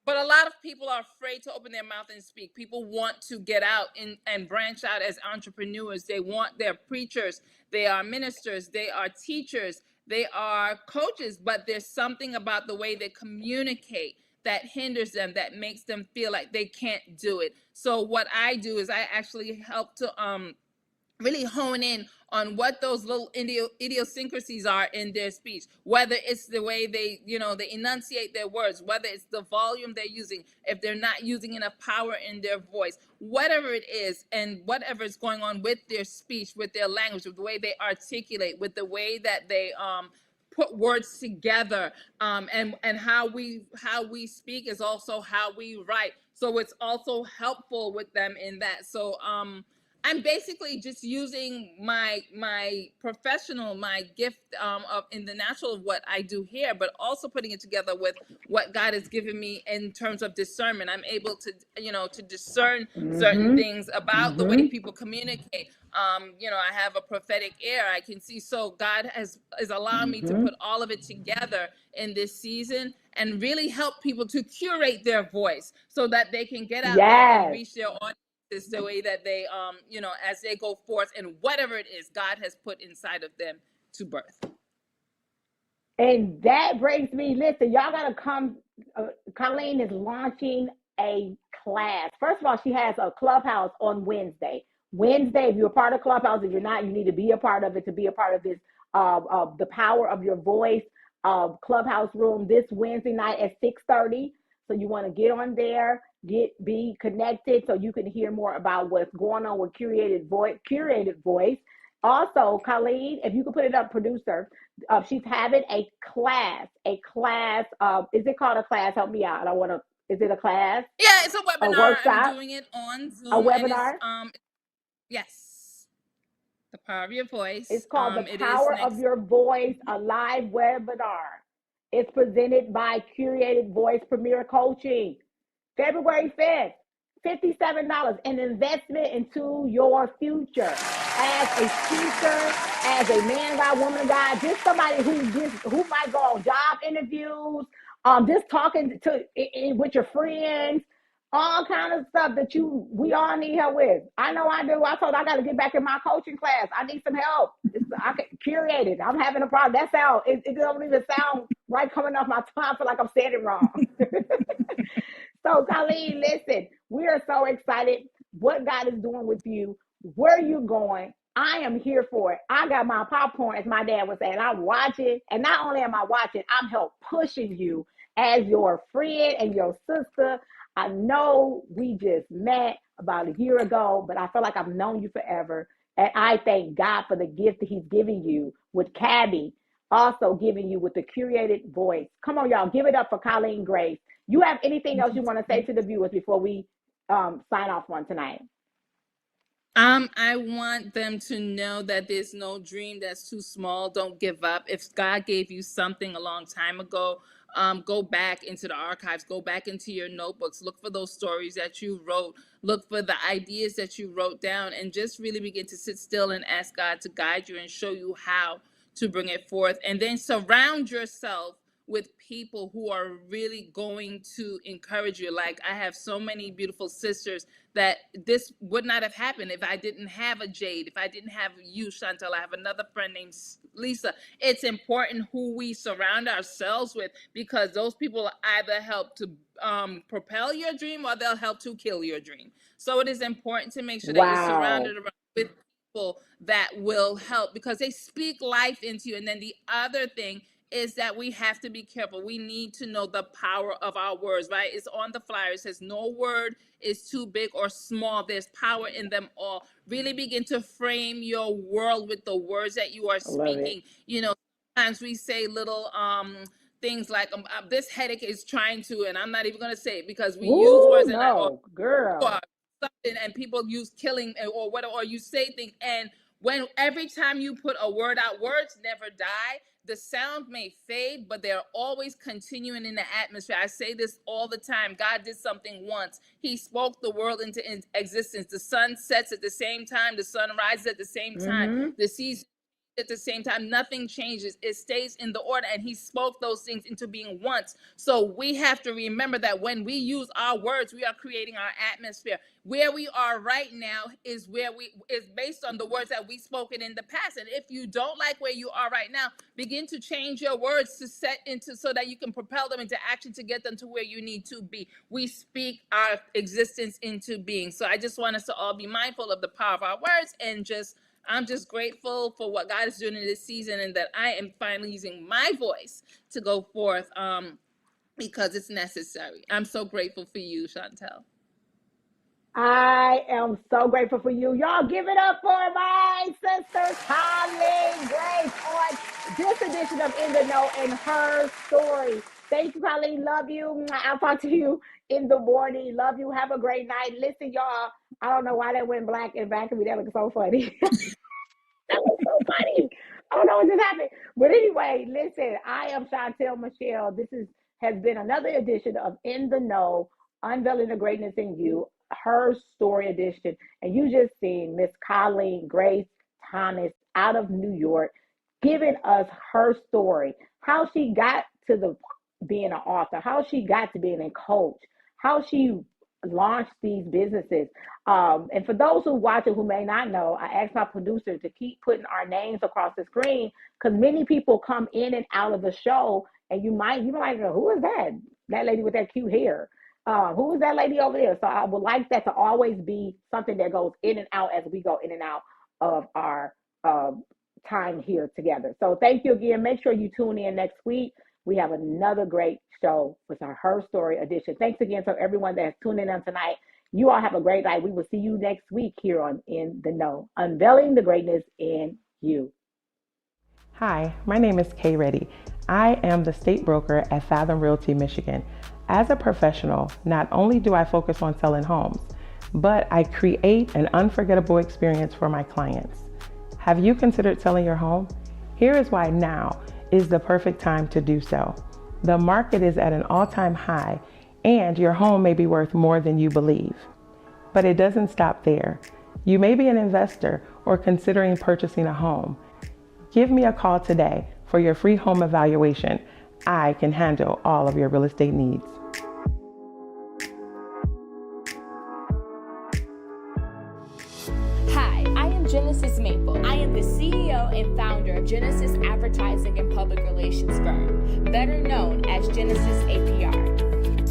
but a lot of people are afraid to open their mouth and speak. People want to get out and branch out as entrepreneurs. They want their preachers, they are ministers, they are teachers, they are coaches, but there's something about the way they communicate that hinders them, that makes them feel like they can't do it. So what I do is I actually help to really hone in on what those little idiosyncrasies are in their speech, whether it's the way they enunciate their words, whether it's the volume they're using, if they're not using enough power in their voice, whatever it is, and whatever is going on with their speech, with their language, with the way they articulate, with the way that they put words together, and how we speak is also how we write. So it's also helpful with them in that. So I'm basically just using my professional, my gift of in the natural of what I do here, but also putting it together with what God has given me in terms of discernment. I'm able to to discern certain things about the way people communicate. I have a prophetic ear. I can see. So God is allowing me to put all of it together in this season and really help people to curate their voice so that they can get out there and Yes. reach their audience the way that they as they go forth and whatever it is God has put inside of them to birth. And that brings me, listen, y'all got to come. Colleen is launching a class. First of all, she has a clubhouse on Wednesday. If you're a part of Clubhouse, if you're not, you need to be a part of it to be a part of this, the power of your voice Clubhouse room this Wednesday night at 6:30. So you want to get on there, be connected so you can hear more about what's going on with Curated Voice. Also, Colleen, if you could put it up, producer, she's having a class. Is it called a class? Help me out. Is it a class? Yeah, it's a A webinar. I'm workshop? doing it on Zoom. A And it's webinar? yes, the power of your voice. It's called The It is Power of next. Your Voice, a live webinar. It's presented by Curated Voice Premier Coaching. February 5th, $57, an investment into your future. As a speaker, as a man of God, woman of God, just somebody who might go on job interviews, just talking with your friends, all kind of stuff that we all need help with. I know I do. I told I got to get back in my coaching class. I need some help. I can curate it. I'm having a problem. That sound it don't even sound right coming off my tongue. I feel like I'm saying it wrong. So, Colleen, listen, we are so excited what God is doing with you, where you going. I am here for it. I got my popcorn, as my dad was saying. I'm watching, and not only am I watching, I'm help pushing you as your friend and your sister. I know we just met about a year ago, but I feel like I've known you forever. And I thank God for the gift that he's giving you with Cabby, also giving you with the Curated Voice. Come on, y'all, give it up for Colleen Grace. You have anything else you want to say to the viewers before we sign off on tonight? I want them to know that there's no dream that's too small. Don't give up. If God gave you something a long time ago, go back into the archives, go back into your notebooks, look for those stories that you wrote, look for the ideas that you wrote down, and just really begin to sit still and ask God to guide you and show you how to bring it forth. And then surround yourself with people who are really going to encourage you. Like, I have so many beautiful sisters that this would not have happened if I didn't have a Jade, if I didn't have you, Chantel. I have another friend named Lisa. It's important who we surround ourselves with, because those people either help to propel your dream or they'll help to kill your dream. So it is important to make sure that you're surrounded around with people that will help, because they speak life into you. And then the other thing is that we have to be careful. We need to know the power of our words, right? It's on the flyer. It says no word is too big or small. There's power in them all. Really begin to frame your world with the words that you are speaking. Sometimes we say little things like this headache is trying to, and I'm not even going to say it because we use Ooh, words and no, girl. or something, and people use killing or whatever, or you say things, and when every time you put a word out, words never die. The sound may fade, but they're always continuing in the atmosphere. I say this all the time. God did something once. He spoke the world into existence. The sun sets at the same time. The sun rises at the same time. The seasons at the same time. Nothing changes. It stays in the order, and he spoke those things into being once. So we have to remember that when we use our words, we are creating our atmosphere. Where we are right now is based on the words that we spoken in the past. And if you don't like where you are right now, begin to change your words to set into so that you can propel them into action to get them to where you need to be. We speak our existence into being. So I just want us to all be mindful of the power of our words, and I'm just grateful for what God is doing in this season, and that I am finally using my voice to go forth because it's necessary. I'm so grateful for you, Chantel. I am so grateful for you. Y'all give it up for my sister, Colleen Grace, on this edition of In the Know and Her Story. Thank you, Colleen. Love you. I'll talk to you in the morning. Love you. Have a great night. Listen, y'all, I don't know why that went black and back of me. That looks so funny. That was so funny. I don't know what just happened. But anyway, listen, I am Chantel Michelle. This has been another edition of In the Know, Unveiling the Greatness in You, Her Story edition. And you just seen Miss Colleen Grace Thomas out of New York giving us her story, how she got to being an author, how she got to being a coach, how she launched these businesses. And for those who watch it who may not know, I asked my producer to keep putting our names across the screen, because many people come in and out of the show, and you might go, who is that? That lady with that cute hair. Who is that lady over there? So I would like that to always be something that goes in and out as we go in and out of our time here together. So thank you again. Make sure you tune in next week. We have another great show with our Her Story edition. Thanks again to everyone that's tuning in tonight. You all have a great night. We will see you next week here on In the Know, Unveiling the Greatness in You. Hi, my name is Kay Reddy. I am the state broker at Fathom Realty, Michigan. As a professional, not only do I focus on selling homes, but I create an unforgettable experience for my clients. Have you considered selling your home? Here is why now is the perfect time to do so. The market is at an all-time high, and your home may be worth more than you believe. But it doesn't stop there. You may be an investor or considering purchasing a home. Give me a call today for your free home evaluation. I can handle all of your real estate needs. Hi, I am Genesis Maple. I am the CEO and founder of Genesis Advertising and Public Relations Firm, better known as Genesis APR.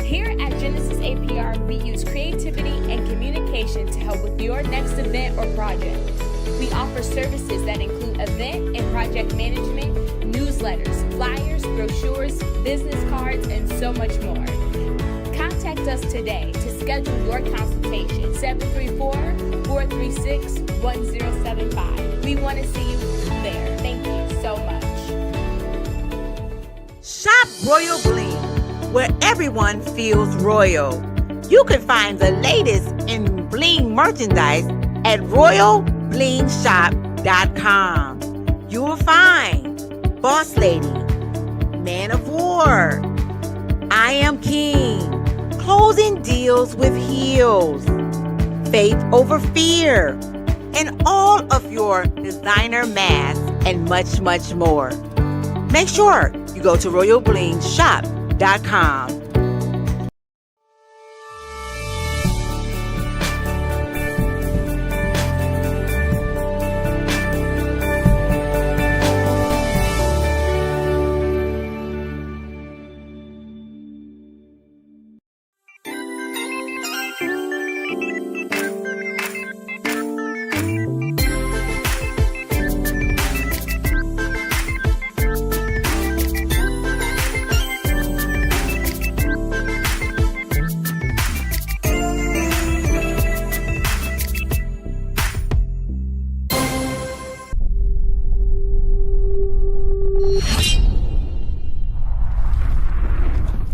Here at Genesis APR, we use creativity and communication to help with your next event or project. We offer services that include event and project management, newsletters, flyers, brochures, business cards, and so much more. Contact us today to schedule your consultation, 734-436-1075. We want to see you there. Thank you so much. Shop Royal Bling, where everyone feels royal. You can find the latest in bling merchandise at royalblingshop.com. You will find Boss Lady, Man of War, I Am King, Closing Deals with Heels, Faith Over Fear, and all of your designer masks and much, much more. Make sure you go to royalblingshop.com